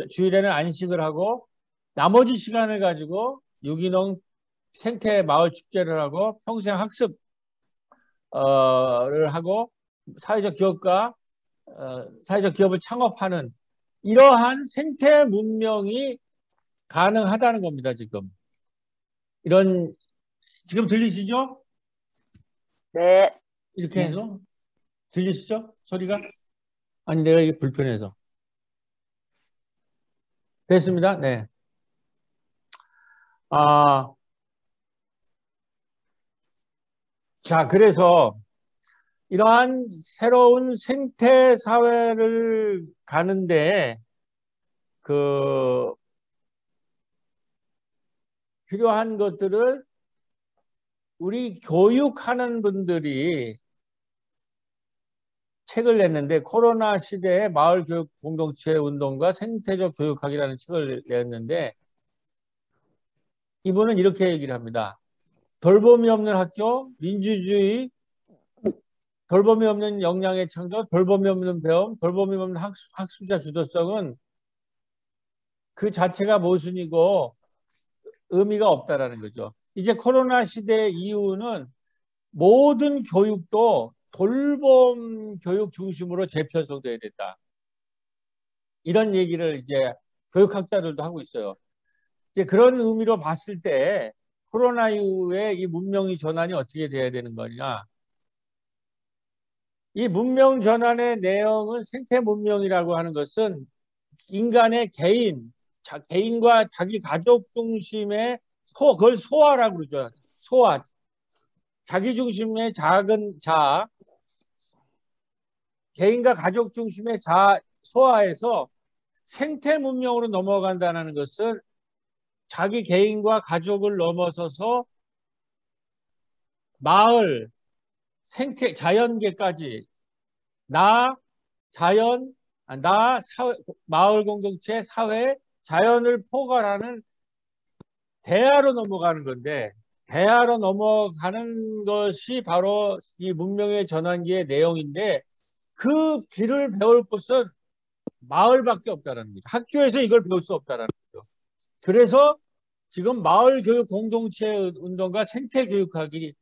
주일에는 안식을 하고 나머지 시간을 가지고 유기농 생태 마을 축제를 하고 평생 학습을 하고 사회적 기업을 창업하는 이러한 생태 문명이 가능하다는 겁니다. 지금 지금 들리시죠? 네. 이렇게 해서 들리시죠? 소리가? 아니, 내가 이게 불편해서. 됐습니다. 네. 자, 그래서 이러한 새로운 생태 사회를 가는데 필요한 것들을 우리 교육하는 분들이 책을 냈는데, 코로나 시대에 마을 교육 공동체 운동과 생태적 교육학이라는 책을 냈는데, 이분은 이렇게 얘기를 합니다. 돌봄이 없는 학교, 민주주의, 돌봄이 없는 역량의 창조, 돌봄이 없는 배움, 돌봄이 없는 학습자 주도성은 그 자체가 모순이고 의미가 없다라는 거죠. 이제 코로나 시대 이후는 모든 교육도 돌봄 교육 중심으로 재편성돼야 된다. 이런 얘기를 이제 교육학자들도 하고 있어요. 이제 그런 의미로 봤을 때 코로나 이후에 이 문명의 전환이 어떻게 돼야 되는 거냐. 이 문명 전환의 내용은 생태 문명이라고 하는 것은 인간의 개인과 자기 가족 중심의 그걸 소아라고 그러죠. 소아. 자기 중심의 작은 자, 개인과 가족 중심의 자, 소아에서 생태 문명으로 넘어간다는 것은 자기 개인과 가족을 넘어서서 마을, 생태, 자연계까지 나, 자연, 사회, 마을 공동체, 사회, 자연을 포괄하는 대하로 넘어가는 건데 대하로 넘어가는 것이 바로 이 문명의 전환기의 내용인데 그 길을 배울 곳은 마을밖에 없다는 거죠. 학교에서 이걸 배울 수 없다는 거죠. 그래서 지금 마을 교육 공동체 운동과 생태 교육하기로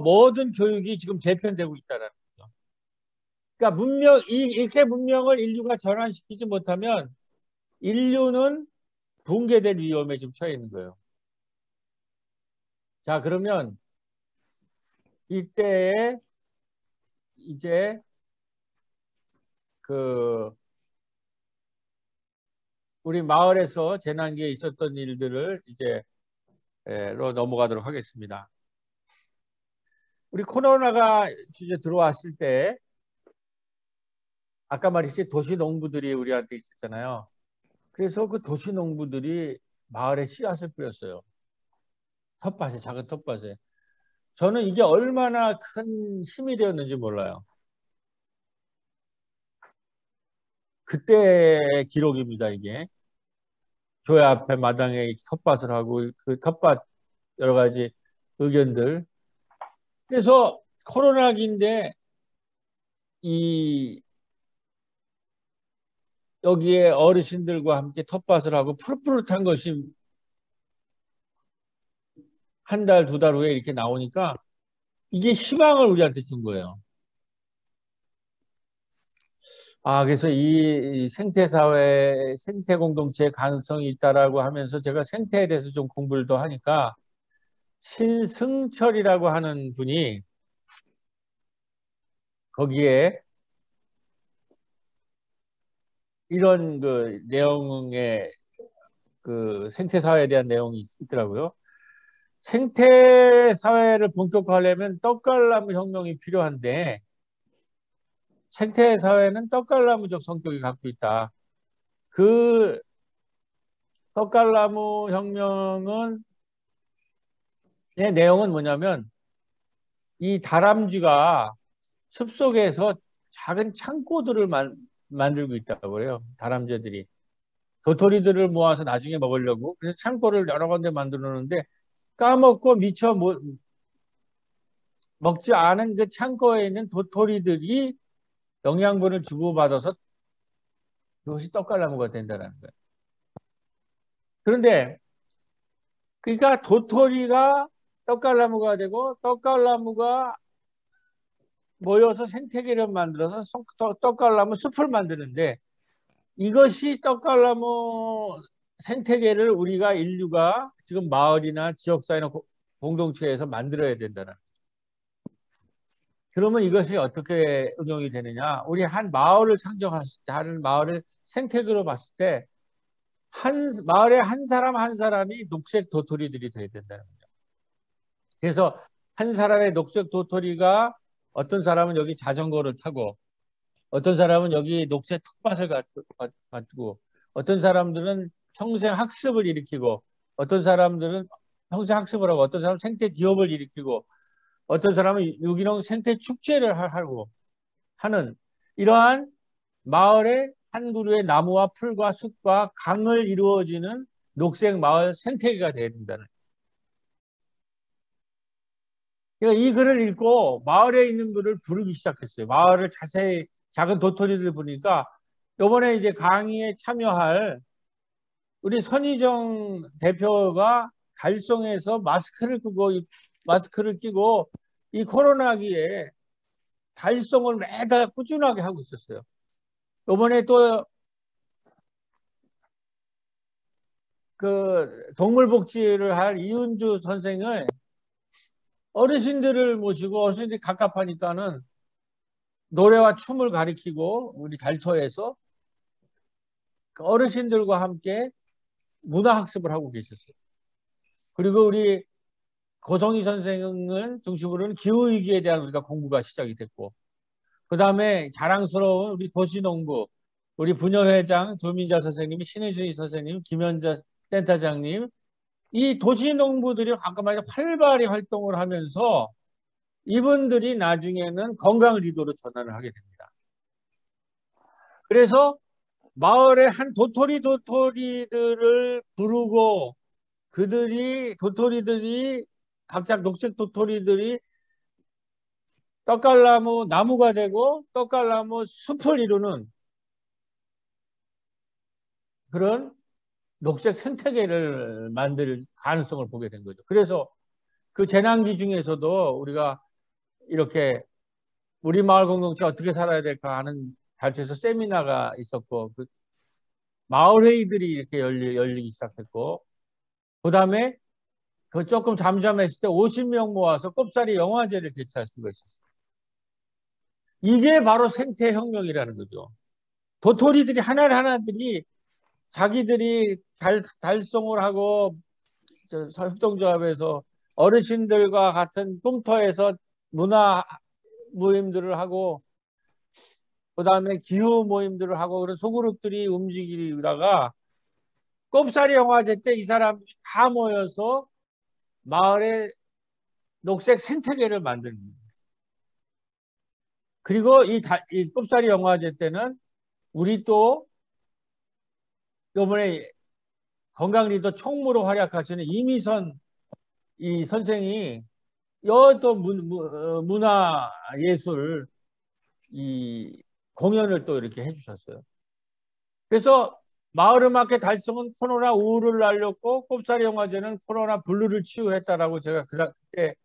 모든 교육이 지금 재편되고 있다는 거죠. 그러니까 이렇게 문명을 인류가 전환시키지 못하면 인류는 붕괴될 위험에 지금 처해 있는 거예요. 자, 그러면 이때에 이제 그 우리 마을에서 재난기에 있었던 일들을 이제로 넘어가도록 하겠습니다. 우리 코로나가 이제 들어왔을 때 아까 말했지 도시 농부들이 우리한테 있었잖아요. 그래서 그 도시 농부들이 마을에 씨앗을 뿌렸어요. 텃밭에, 작은 텃밭에. 저는 이게 얼마나 큰 힘이 되었는지 몰라요. 그때의 기록입니다, 이게. 교회 앞에 마당에 텃밭을 하고 그 텃밭 여러 가지 의견들. 그래서 코로나기인데 이 여기에 어르신들과 함께 텃밭을 하고 푸릇푸릇한 것이 한 달, 두 달 후에 이렇게 나오니까 이게 희망을 우리한테 준 거예요. 그래서 이 생태사회, 생태공동체의 가능성이 있다라고 하면서 제가 생태에 대해서 좀 공부를 더 하니까 신승철이라고 하는 분이 거기에 이런 그 내용의 그 생태사회에 대한 내용이 있더라고요. 생태사회를 본격화하려면 떡갈나무 혁명이 필요한데 생태사회는 떡갈나무적 성격이 갖고 있다. 그 떡갈나무 혁명은 의 내용은 뭐냐면 이 다람쥐가 숲속에서 작은 창고들을 만들고 있다고 그래요. 다람쥐들이. 도토리들을 모아서 나중에 먹으려고. 그래서 창고를 여러 군데 만들어 놓는데 까먹고 미처 먹지 않은 그 창고에 있는 도토리들이 영양분을 주고받아서 그것이 떡갈나무가 된다는 거예요. 그런데 그러니까 도토리가 떡갈나무가 되고 떡갈나무가 모여서 생태계를 만들어서 떡갈나무 숲을 만드는데 이것이 떡갈나무 생태계를 우리가 인류가 지금 마을이나 지역사회나 공동체에서 만들어야 된다는. 그러면 이것이 어떻게 응용이 되느냐? 우리 한 마을을 상정했을 때, 한 마을을 생태계로 봤을 때, 마을에 한 사람 한 사람이 녹색 도토리들이 돼야 된다는 거죠. 그래서 한 사람의 녹색 도토리가 어떤 사람은 여기 자전거를 타고, 어떤 사람은 여기 녹색 텃밭을 가지고, 어떤 사람들은 평생 학습을 일으키고, 어떤 사람들은 평생 학습을 하고, 어떤 사람은 생태 기업을 일으키고, 어떤 사람은 유기농 생태 축제를 하고 하는 이러한 마을의 한 그루의 나무와 풀과 숲과 강을 이루어지는 녹색 마을 생태계가 돼야 된다는. 그러니까 이 글을 읽고 마을에 있는 분을 부르기 시작했어요. 마을을 자세히 작은 도토리들 보니까 이번에 이제 강의에 참여할 우리 선희정 대표가 달성에서 마스크를 끼고 이 코로나기에 달성을 매달 꾸준하게 하고 있었어요. 이번에 또 그 동물복지를 할 이은주 선생을 어르신들을 모시고 어르신들이 갑갑하니까는 노래와 춤을 가리키고 우리 달터에서 그 어르신들과 함께 문화학습을 하고 계셨어요. 그리고 우리 고성희 선생을 중심으로는 기후위기에 대한 우리가 공부가 시작이 됐고, 그 다음에 자랑스러운 우리 도시농부, 우리 부녀회장 조민자 선생님, 신은수희 선생님, 김현자 센터장님, 이 도시농부들이 잠깐만 활발히 활동을 하면서 이분들이 나중에는 건강 리더로 전환을 하게 됩니다. 그래서 마을의 한 도토리들을 부르고 도토리들이 각자 녹색 도토리들이 떡갈나무 나무가 되고 떡갈나무 숲을 이루는 그런 녹색 생태계를 만들 가능성을 보게 된 거죠. 그래서 그 재난기 중에서도 우리가 이렇게 우리 마을 공동체 어떻게 살아야 될까 하는 단체에서 세미나가 있었고, 그 마을 회의들이 이렇게 열리기 시작했고, 그 다음에 그 조금 잠잠했을 때 50명 모아서 꼽사리 영화제를 개최할 수가 있었어요. 이게 바로 생태혁명이라는 거죠. 도토리들이 하나하나들이 자기들이 달성을 하고 협동조합에서 어르신들과 같은 꿈터에서 문화 모임들을 하고 그 다음에 기후 모임들을 하고 그런 소그룹들이 움직이다가 꼽사리 영화제 때 이 사람들이 다 모여서 마을의 녹색 생태계를 만드는 거예요. 그리고 이 꼽사리 영화제 때는 우리 또 이번에 건강 리더 총무로 활약하시는 이미선 이 선생이 여또 문화 예술 이 공연을 또 이렇게 해주셨어요. 그래서 마을음악회 달성은 코로나 우를 날렸고 꼽사리 영화제는 코로나 블루를 치유했다라고 제가 그때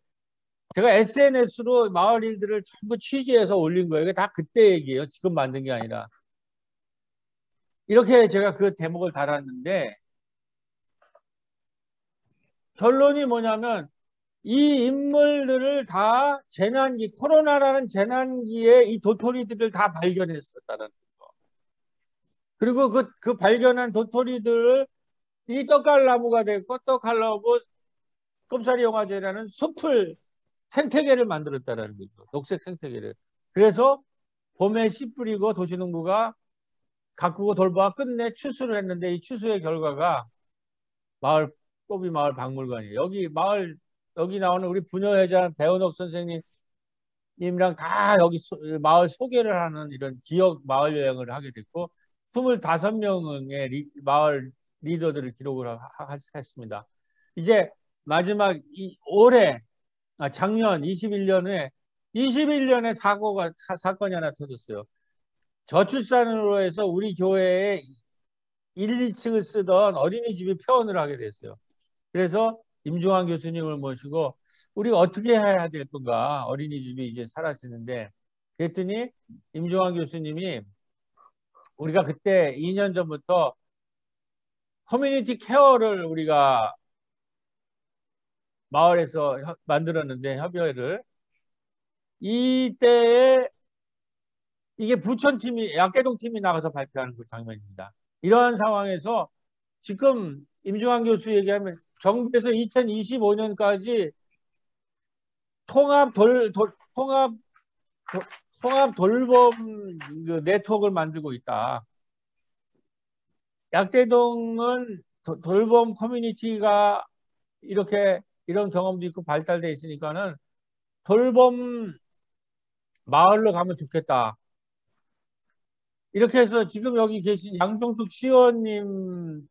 제가 SNS로 마을 일들을 전부 취재해서 올린 거예요. 이게 다 그때 얘기예요. 지금 만든 게 아니라. 이렇게 제가 그 대목을 달았는데 결론이 뭐냐면 이 인물들을 다 코로나라는 재난기에 이 도토리들을 다 발견했었다는 거. 그리고 그 발견한 도토리들을 이 떡갈나무가 됐고 떡갈나무 꼽사리 영화제라는 숲을 생태계를 만들었다는 거죠. 녹색 생태계를. 그래서 봄에 씨 뿌리고 도시농부가 가꾸고 돌봐 끝내 추수를 했는데 이 추수의 결과가 꼬비 마을 박물관이에요. 여기 나오는 우리 부녀회장 배은옥 선생님이랑 다 여기 마을 소개를 하는 이런 기억 마을 여행을 하게 됐고 25명의 마을 리더들을 기록을 했습니다. 이제 마지막 작년 21년에 사건이 하나 터졌어요. 저출산으로 해서 우리 교회에 1, 2층을 쓰던 어린이집이 폐원을 하게 됐어요. 그래서 임중환 교수님을 모시고 우리가 어떻게 해야 될 건가, 어린이집이 이제 사라지는데. 그랬더니 임중환 교수님이 우리가 그때 2년 전부터 커뮤니티 케어를 우리가 마을에서 만들었는데, 협의회를 이때에 이게 부천팀이 약계동팀이 나가서 발표하는 그 장면입니다. 이러한 상황에서 지금 임중환 교수 얘기하면 정부에서 2025년까지 통합 돌봄 그 네트워크를 만들고 있다. 약대동은 돌봄 커뮤니티가 이런 경험도 있고 발달돼 있으니까는 돌봄 마을로 가면 좋겠다. 이렇게 해서 지금 여기 계신 양종숙 시원님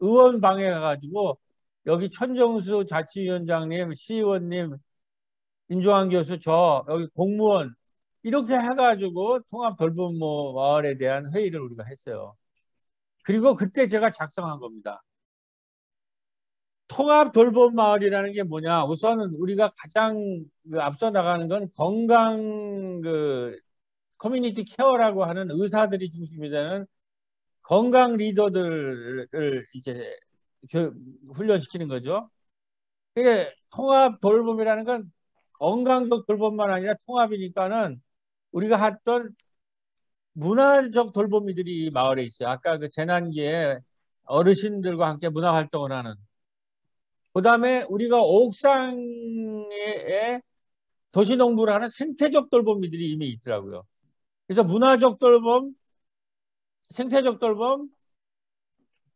의원 방에 가가지고 여기 천정수 자치위원장님, 시의원님, 민주환 교수, 저 여기 공무원 이렇게 해가지고 통합 돌봄 마을에 대한 회의를 우리가 했어요. 그리고 그때 제가 작성한 겁니다. 통합 돌봄 마을이라는 게 뭐냐? 우선은 우리가 가장 앞서 나가는 건 건강 커뮤니티 케어라고 하는 의사들이 중심이 되는 건강 리더들을 이제 훈련시키는 거죠. 이게 통합 돌봄이라는 건 건강적 돌봄만 아니라 통합이니까는 우리가 했던 문화적 돌봄이들이 이 마을에 있어요. 아까 그 재난기에 어르신들과 함께 문화 활동을 하는. 그 다음에 우리가 옥상에 도시농부를 하는 생태적 돌봄이들이 이미 있더라고요. 그래서 문화적 돌봄, 생태적 돌봄,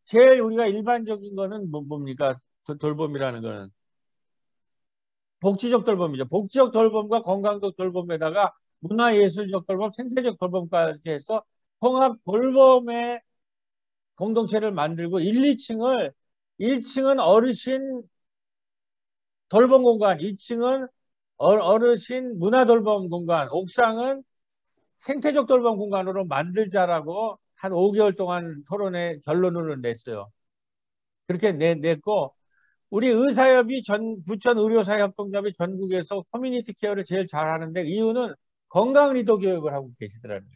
제일 우리가 일반적인 거는 뭡니까? 돌봄이라는 거는. 복지적 돌봄이죠. 복지적 돌봄과 건강적 돌봄에다가 문화예술적 돌봄, 생태적 돌봄까지 해서 통합 돌봄의 공동체를 만들고 1층은 어르신 돌봄 공간, 2층은 어르신 문화 돌봄 공간, 옥상은 생태적 돌봄 공간으로 만들자라고 한 5개월 동안 토론회 결론을 냈어요. 그렇게 냈고 우리 의사협이 부천 의료사협동조합이 전국에서 커뮤니티 케어를 제일 잘하는데 이유는 건강 리더 교육을 하고 계시더라고요.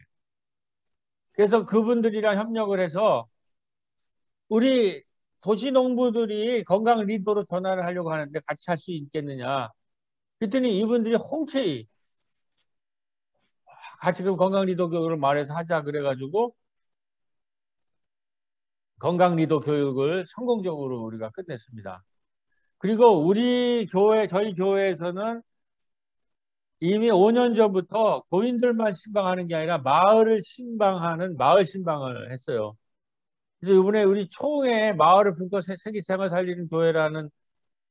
그래서 그분들이랑 협력을 해서 우리 도시농부들이 건강 리더로 전환을 하려고 하는데 같이 할 수 있겠느냐. 그랬더니 이분들이 홍케이 같이 그럼 건강 리더 교육을 말해서 하자 그래가지고 건강 리더 교육을 성공적으로 우리가 끝냈습니다. 그리고 저희 교회에서는 이미 5년 전부터 고인들만 신방하는 게 아니라 마을을 신방하는 마을 신방을 했어요. 그래서 이번에 우리 총회 마을을 품고 세기생을 살리는 교회라는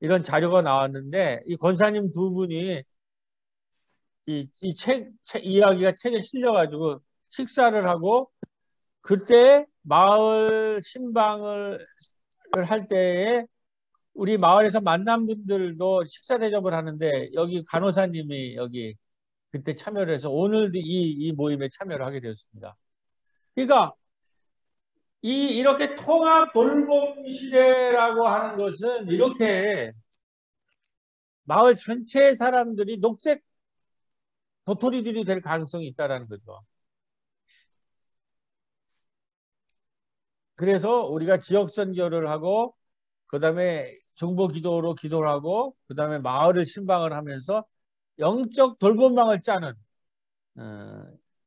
이런 자료가 나왔는데 이 권사님 두 분이 이 책 이야기가 책에 실려가지고 식사를 하고 그때 마을 신방을 할 때에 우리 마을에서 만난 분들도 식사 대접을 하는데 여기 간호사님이 여기 그때 참여를 해서 오늘도 이 모임에 참여를 하게 되었습니다. 그러니까 이렇게 통합 돌봄 시대라고 하는 것은 이렇게 마을 전체 사람들이 녹색 도토리들이 될 가능성이 있다는 거죠. 그래서 우리가 지역 선교를 하고 그다음에 정보 기도로 기도를 하고 그다음에 마을을 신방을 하면서 영적 돌봄망을 짜는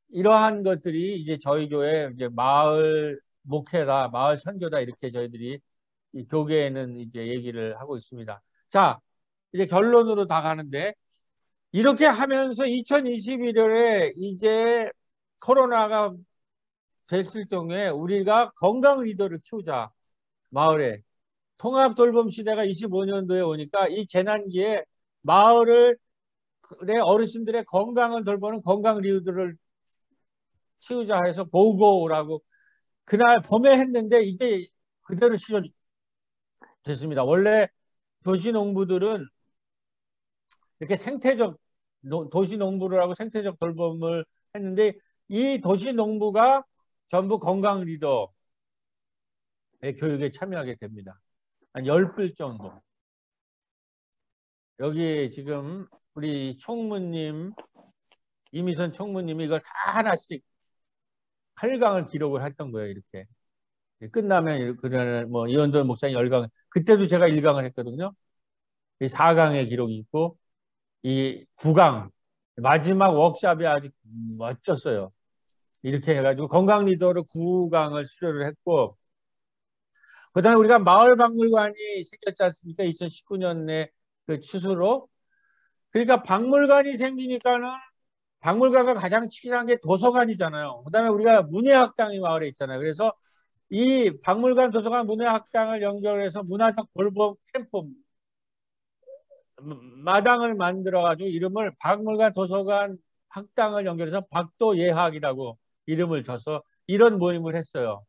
이러한 것들이 이제 저희 교회 이제 마을 목회다, 마을 선교다 이렇게 저희들이 이 교계에는 이제 얘기를 하고 있습니다. 자, 이제 결론으로 다 가는데 이렇게 하면서 2021년에 이제 코로나가 됐을 경우에 우리가 건강 리더를 키우자. 마을에. 통합 돌봄 시대가 25년도에 오니까 이 재난기에 마을을 내 어르신들의 건강을 돌보는 건강 리더를 키우자 해서 보고라고 그날 봄에 했는데 이게 그대로 실현됐습니다. 원래 도시농부들은 이렇게 생태적 도시농부를 하고 생태적 돌봄을 했는데 이 도시농부가 전부 건강 리더의 교육에 참여하게 됩니다. 한 10분 정도. 여기 지금 우리 총무님, 이미선 총무님이 이걸 다 하나씩 8강을 기록을 했던 거예요, 이렇게. 끝나면, 그날 뭐, 이원돈 목사님 10강, 그때도 제가 1강을 했거든요. 이 4강의 기록이 있고, 이 9강, 마지막 워크숍이 아주 멋졌어요. 이렇게 해가지고 건강 리더로 9강을 수료를 했고, 그 다음에 우리가 마을박물관이 생겼지 않습니까? 2019년에 그 추수로. 그러니까 박물관이 생기니까는 박물관과 가장 친한 게 도서관이잖아요. 그 다음에 우리가 문예학당이 마을에 있잖아요. 그래서 이 박물관, 도서관, 문예학당을 연결해서 문화적 돌봄 캠프 마당을 만들어가지고 이름을 박물관, 도서관, 학당을 연결해서 박도예학이라고 이름을 줘서 이런 모임을 했어요.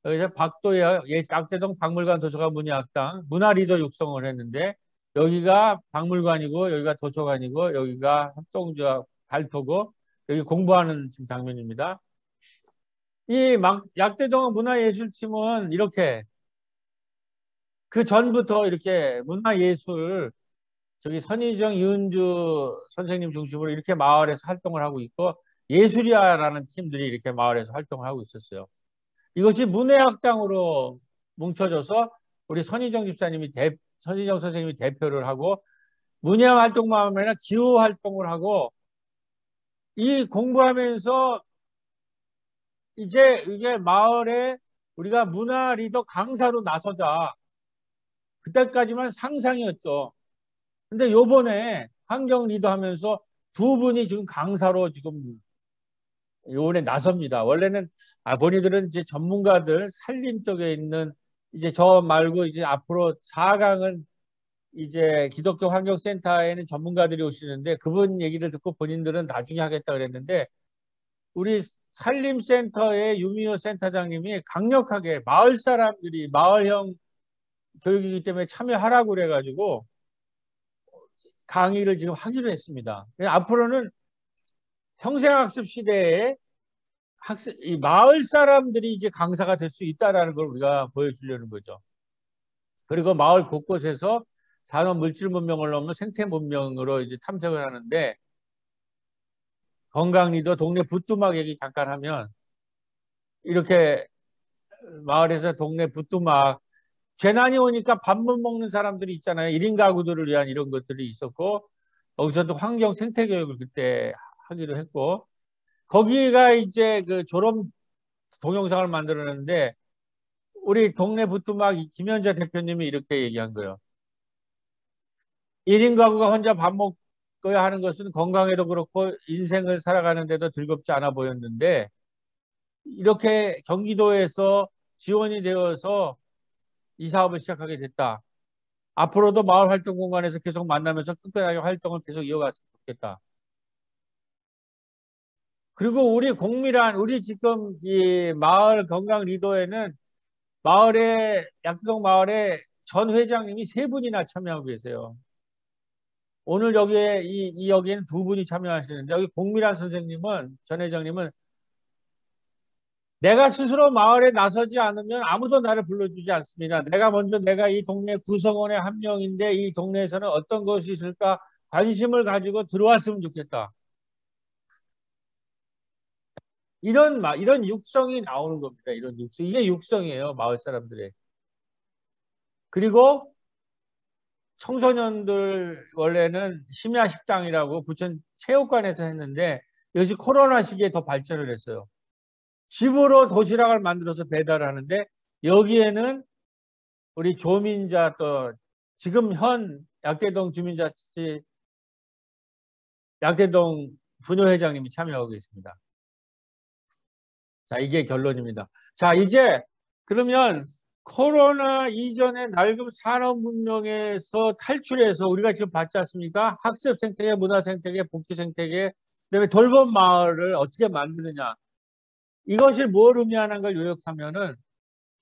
여기서 박도의 약대동 박물관 도서관 문예학당 문화 리더 육성을 했는데 여기가 박물관이고 여기가 도서관이고 여기가 협동조합 발표고 여기 공부하는 지금 장면입니다. 이 약대동 문화예술팀은 이렇게 그 전부터 이렇게 문화예술 저기 선희정, 이은주 선생님 중심으로 이렇게 마을에서 활동을 하고 있고 예술이야라는 팀들이 이렇게 마을에서 활동을 하고 있었어요. 이것이 문예학당으로 뭉쳐져서 우리 선희정 선생님이 대표를 하고 문예활동만 아니라 기후활동을 하고 이 공부하면서 이제 이게 마을에 우리가 문화 리더 강사로 나서자. 그때까지만 상상이었죠. 근데 요번에 환경 리더 하면서 두 분이 지금 강사로 지금 요번에 나섭니다. 원래는 본인들은 이제 전문가들 산림 쪽에 있는 이제 저 말고 이제 앞으로 4강은 이제 기독교 환경센터에는 전문가들이 오시는데 그분 얘기를 듣고 본인들은 나중에 하겠다 그랬는데 우리 산림센터의 유미호 센터장님이 강력하게 마을 사람들이 마을형 교육이기 때문에 참여하라고 그래가지고 강의를 지금 하기로 했습니다. 앞으로는 평생학습 시대에 이 마을 사람들이 이제 강사가 될 수 있다라는 걸 우리가 보여주려는 거죠. 그리고 마을 곳곳에서 산업 물질 문명을 넘는 생태 문명으로 이제 탐색을 하는데 건강리더 동네 부뚜막 얘기 잠깐 하면 이렇게 마을에서 동네 부뚜막 재난이 오니까 밥 못 먹는 사람들이 있잖아요. 1인 가구들을 위한 이런 것들이 있었고 거기서도 환경 생태 교육을 그때 하기로 했고 거기가 이제 그 졸업 동영상을 만들었는데 우리 동네 부뚜막 김현자 대표님이 이렇게 얘기한 거예요. 1인 가구가 혼자 밥 먹어야 하는 것은 건강에도 그렇고 인생을 살아가는데도 즐겁지 않아 보였는데 이렇게 경기도에서 지원이 되어서 이 사업을 시작하게 됐다. 앞으로도 마을 활동 공간에서 계속 만나면서 끈끈하게 활동을 계속 이어갔으면 좋겠다. 그리고 우리 지금 이 마을 건강 리더에는 약수동 마을에 전 회장님이 3분이나 참여하고 계세요. 오늘 여기에는 2분이 참여하시는데 여기 공미란 선생님은 전 회장님은 내가 스스로 마을에 나서지 않으면 아무도 나를 불러주지 않습니다. 내가 이 동네 구성원의 한 명인데 이 동네에서는 어떤 것이 있을까 관심을 가지고 들어왔으면 좋겠다. 이런 육성이 나오는 겁니다. 이런 육성. 이게 육성이에요. 마을 사람들의. 그리고 청소년들 원래는 심야 식당이라고 부천 체육관에서 했는데 이것이 코로나 시기에 더 발전을 했어요. 집으로 도시락을 만들어서 배달하는데 여기에는 우리 조민자 또 지금 현 약대동 주민자치 약대동 분효회장님이 참여하고 있습니다. 자, 이게 결론입니다. 자, 이제 그러면 코로나 이전의 낡은 산업 문명에서 탈출해서 우리가 지금 봤지 않습니까? 학습 생태계, 문화 생태계, 복지 생태계, 그다음에 돌봄 마을을 어떻게 만드느냐. 이것이 뭘 의미하는 걸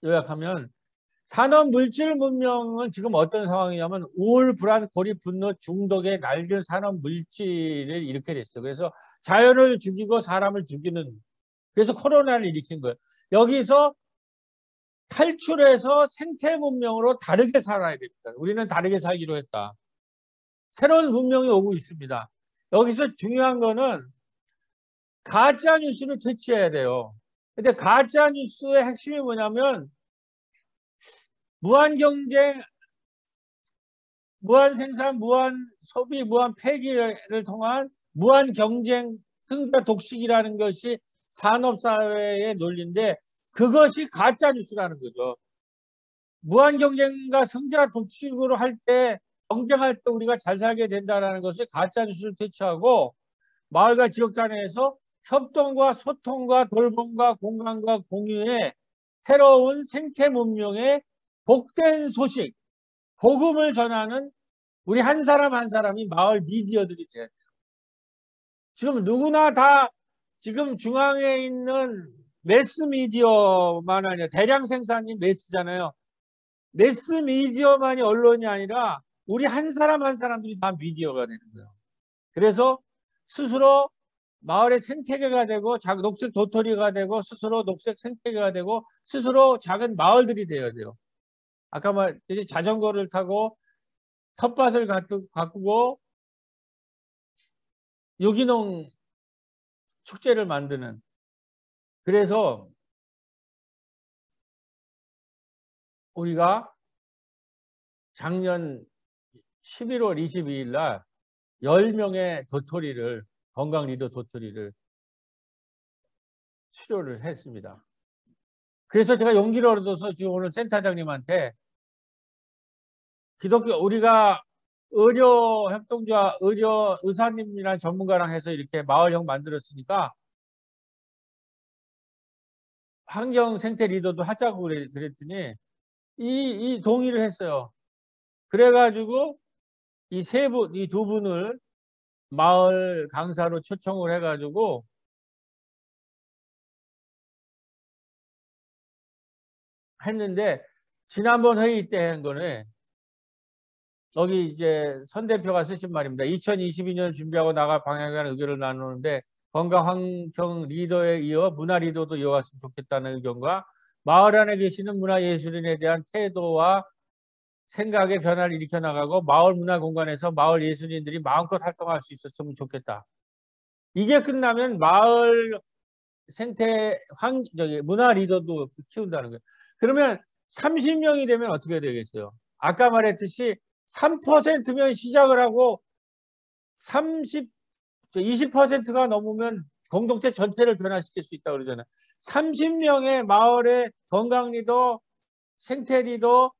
요약하면 산업 물질 문명은 지금 어떤 상황이냐면 우울, 불안, 고립, 분노, 중독의 낡은 산업 물질을 일으켜 냈어요. 그래서 자연을 죽이고 사람을 죽이는 그래서 코로나를 일으킨 거예요. 여기서 탈출해서 생태 문명으로 다르게 살아야 됩니다. 우리는 다르게 살기로 했다. 새로운 문명이 오고 있습니다. 여기서 중요한 거는 가짜 뉴스를 퇴치해야 돼요. 근데 가짜 뉴스의 핵심이 뭐냐면 무한 경쟁, 무한 생산, 무한 소비, 무한 폐기를 통한 무한 경쟁, 승자 독식이라는 것이 산업사회의 논리인데 그것이 가짜 뉴스라는 거죠. 무한 경쟁과 승자 독식으로 경쟁할 때 우리가 잘 살게 된다는 것이 가짜 뉴스를 퇴치하고 마을과 지역 단위에서 협동과 소통과 돌봄과 공간과 공유의 새로운 생태 문명의 복된 소식, 복음을 전하는 우리 한 사람 한 사람이 마을 미디어들이 돼야 돼요. 지금 누구나 다 지금 중앙에 있는 매스미디어만 아니라 대량 생산이 매스잖아요. 매스미디어만이 언론이 아니라 우리 한 사람 한 사람들이 다 미디어가 되는 거예요. 그래서 스스로 마을의 생태계가 되고 녹색 도토리가 되고 스스로 녹색 생태계가 되고 스스로 작은 마을들이 되어야 돼요. 아까 말했듯이 자전거를 타고 텃밭을 가꾸고 유기농 축제를 만드는. 그래서 우리가 작년 11월 22일 날 10명의 도토리를, 건강 리더 도토리를 수료를 했습니다. 그래서 제가 용기를 얻어서 지금 오늘 센터장님한테 기독교, 우리가 의사님이랑 전문가랑 해서 이렇게 마을형 만들었으니까 환경 생태 리더도 하자고 그랬더니 이 동의를 했어요. 그래가지고 이 두 분을 마을 강사로 초청을 해가지고 했는데, 지난번 회의 때 한 거는 여기 이제 선 대표가 쓰신 말입니다. 2022년 준비하고 나갈 방향에 관한 의견을 나누는데 건강 환경 리더에 이어 문화 리더도 이어갔으면 좋겠다는 의견과 마을 안에 계시는 문화예술인에 대한 태도와 생각의 변화를 일으켜 나가고 마을 문화 공간에서 마을 예술인들이 마음껏 활동할 수 있었으면 좋겠다. 이게 끝나면 마을 생태 문화 리더도 키운다는 거예요. 그러면 30명이 되면 어떻게 되겠어요? 아까 말했듯이 3%면 시작을 하고 20%가 넘으면 공동체 전체를 변화시킬 수 있다고 그러잖아요. 30명의 마을의 건강 리더, 생태 리더,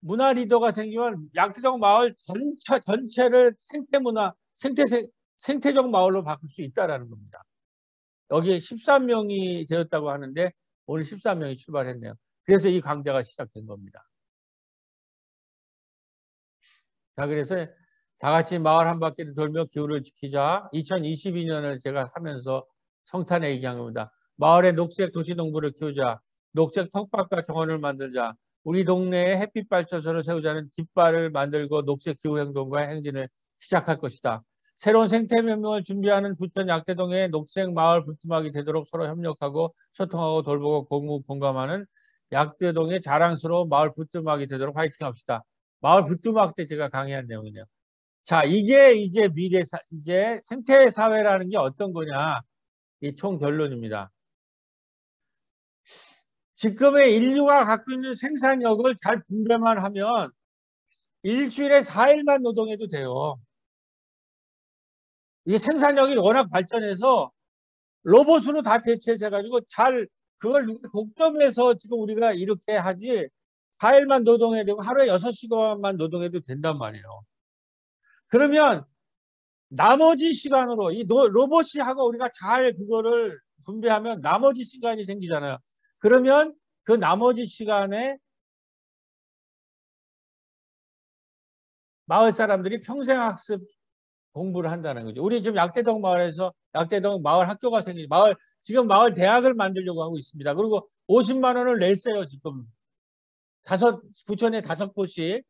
문화 리더가 생기면 양태적 마을 전체를 생태적 마을로 바꿀 수 있다는 겁니다. 여기에 13명이 되었다고 하는데 오늘 13명이 출발했네요. 그래서 이 강좌가 시작된 겁니다. 자, 그래서 다 같이 마을 한 바퀴를 돌며 기후를 지키자. 2022년을 제가 하면서 성탄에 얘기한 겁니다. 마을의 녹색 도시농부를 키우자. 녹색 텃밭과 정원을 만들자. 우리 동네에 햇빛 발전소를 세우자는 깃발을 만들고 녹색 기후행동과 행진을 시작할 것이다. 새로운 생태면명을 준비하는 부천 약대동의 녹색 마을 부뚜막이 되도록 서로 협력하고 소통하고 돌보고 공감하는 약대동의 자랑스러운 마을 부뚜막이 되도록 화이팅합시다. 마을 부뚜막 때 제가 강의한 내용이네요. 자, 이게 이제 이제 생태사회라는 게 어떤 거냐. 이 총 결론입니다. 지금의 인류가 갖고 있는 생산력을 잘 분배만 하면 일주일에 4일만 노동해도 돼요. 이게 생산력이 워낙 발전해서 로봇으로 다 대체해가지고 그걸 독점해서 지금 우리가 이렇게 하지 4일만 노동해야 되고 하루에 6시간만 노동해도 된단 말이에요. 그러면 나머지 시간으로 이 로봇이 하고 우리가 잘 그거를 분배하면 나머지 시간이 생기잖아요. 그러면 그 나머지 시간에 마을 사람들이 평생학습 공부를 한다는 거죠. 우리 지금 약대동 마을에서 약대동 마을 학교가 지금 마을 대학을 만들려고 하고 있습니다. 그리고 50만 원을 냈어요. 지금 부천에 5곳이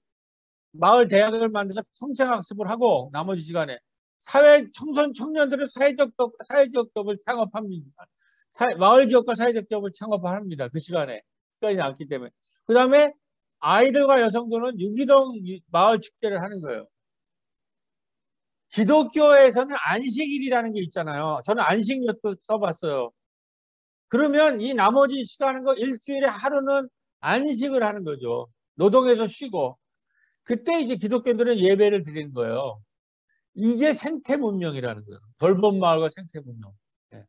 마을 대학을 만들어서 평생학습을 하고 나머지 시간에 청년들은 사회적 기업을 창업합니다. 마을 기업과 사회적 기업을 창업합니다. 그 시간에 시간이 남기 때문에. 그 다음에 아이들과 여성들은 유기농 마을 축제를 하는 거예요. 기독교에서는 안식일이라는 게 있잖아요. 저는 안식일도 써봤어요. 그러면 이 나머지 시간은 일주일에 하루는 안식을 하는 거죠. 노동해서 쉬고. 그때 이제 기독교인들은 예배를 드리는 거예요. 이게 생태 문명이라는 거예요. 돌봄 마을과 생태 문명. 네.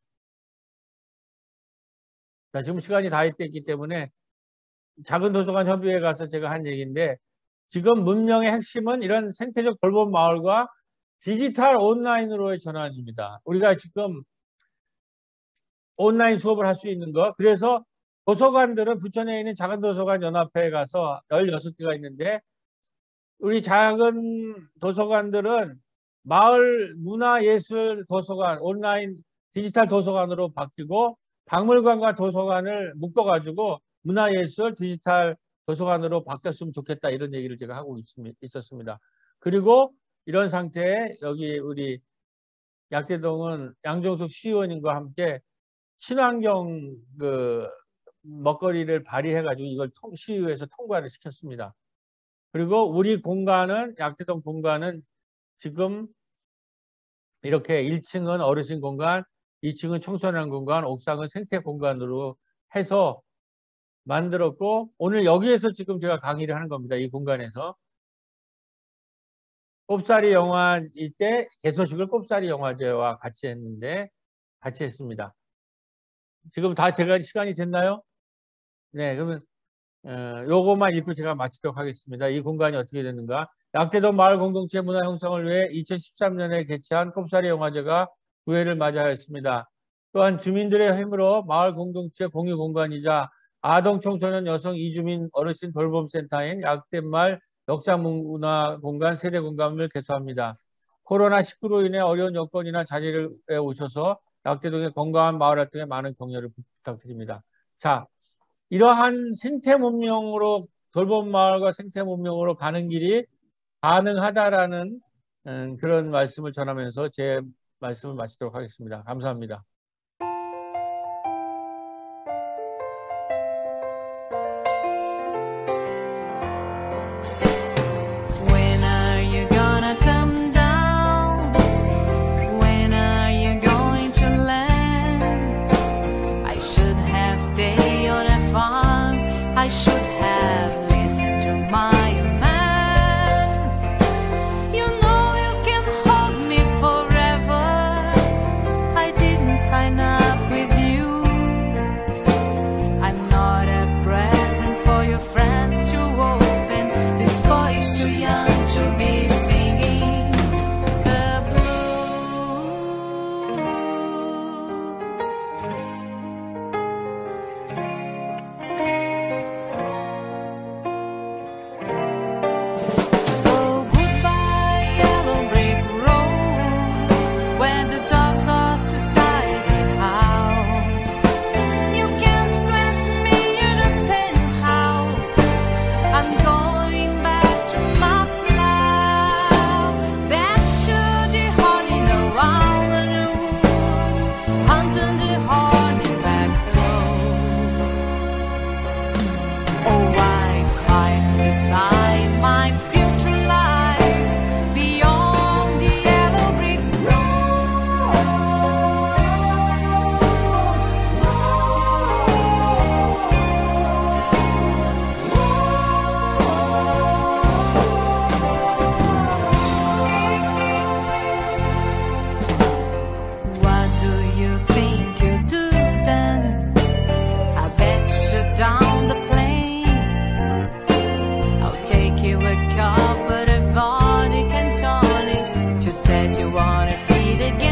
자, 지금 시간이 다 있기 때문에 작은 도서관 협의회에 가서 제가 한 얘기인데 지금 문명의 핵심은 이런 생태적 돌봄 마을과 디지털 온라인으로의 전환입니다. 우리가 지금 온라인 수업을 할 수 있는 거. 그래서 도서관들은 부천에 있는 작은 도서관 연합회에 가서 16개가 있는데 우리 작은 도서관들은 마을 문화예술 도서관 온라인 디지털 도서관으로 바뀌고 박물관과 도서관을 묶어가지고 문화예술 디지털 도서관으로 바뀌었으면 좋겠다 이런 얘기를 제가 하고 있었습니다. 그리고 이런 상태에 여기 우리 약대동은 양정숙 시의원님과 함께 친환경 먹거리를 발의해가지고 이걸 시의회에서 통과를 시켰습니다. 그리고 우리 공간은 약대동 공간은 지금 이렇게 1층은 어르신 공간, 2층은 청소년 공간, 옥상은 생태 공간으로 해서 만들었고 오늘 여기에서 지금 제가 강의를 하는 겁니다. 이 공간에서. 꼽사리 영화일 때 개소식을 꼽사리 영화제와 같이 했습니다. 지금 다 제가 시간이 됐나요? 네, 그러면 요것만 읽고 제가 마치도록 하겠습니다. 이 공간이 어떻게 됐는가? 약대동 마을 공동체 문화 형성을 위해 2013년에 개최한 꼽사리 영화제가 9회를 맞이하였습니다. 또한 주민들의 힘으로 마을 공동체 공유 공간이자 아동 청소년 여성 이주민 어르신 돌봄센터인 약대마을 역사문화공간 세대공간을 개소합니다. 코로나19로 인해 어려운 여건이나 자리를 오셔서 약대동의 건강한 마을 활동에 많은 격려를 부탁드립니다. 자, 이러한 생태문명으로 돌봄마을과 생태문명으로 가는 길이 가능하다라는 그런 말씀을 전하면서 제 말씀을 마치도록 하겠습니다. 감사합니다. I should have listened to my own man. You know you can hold me forever. I didn't sign up with you. I'm not a present for your friends to open. This boy is too young to be singing the blues. Said you wanna feed again.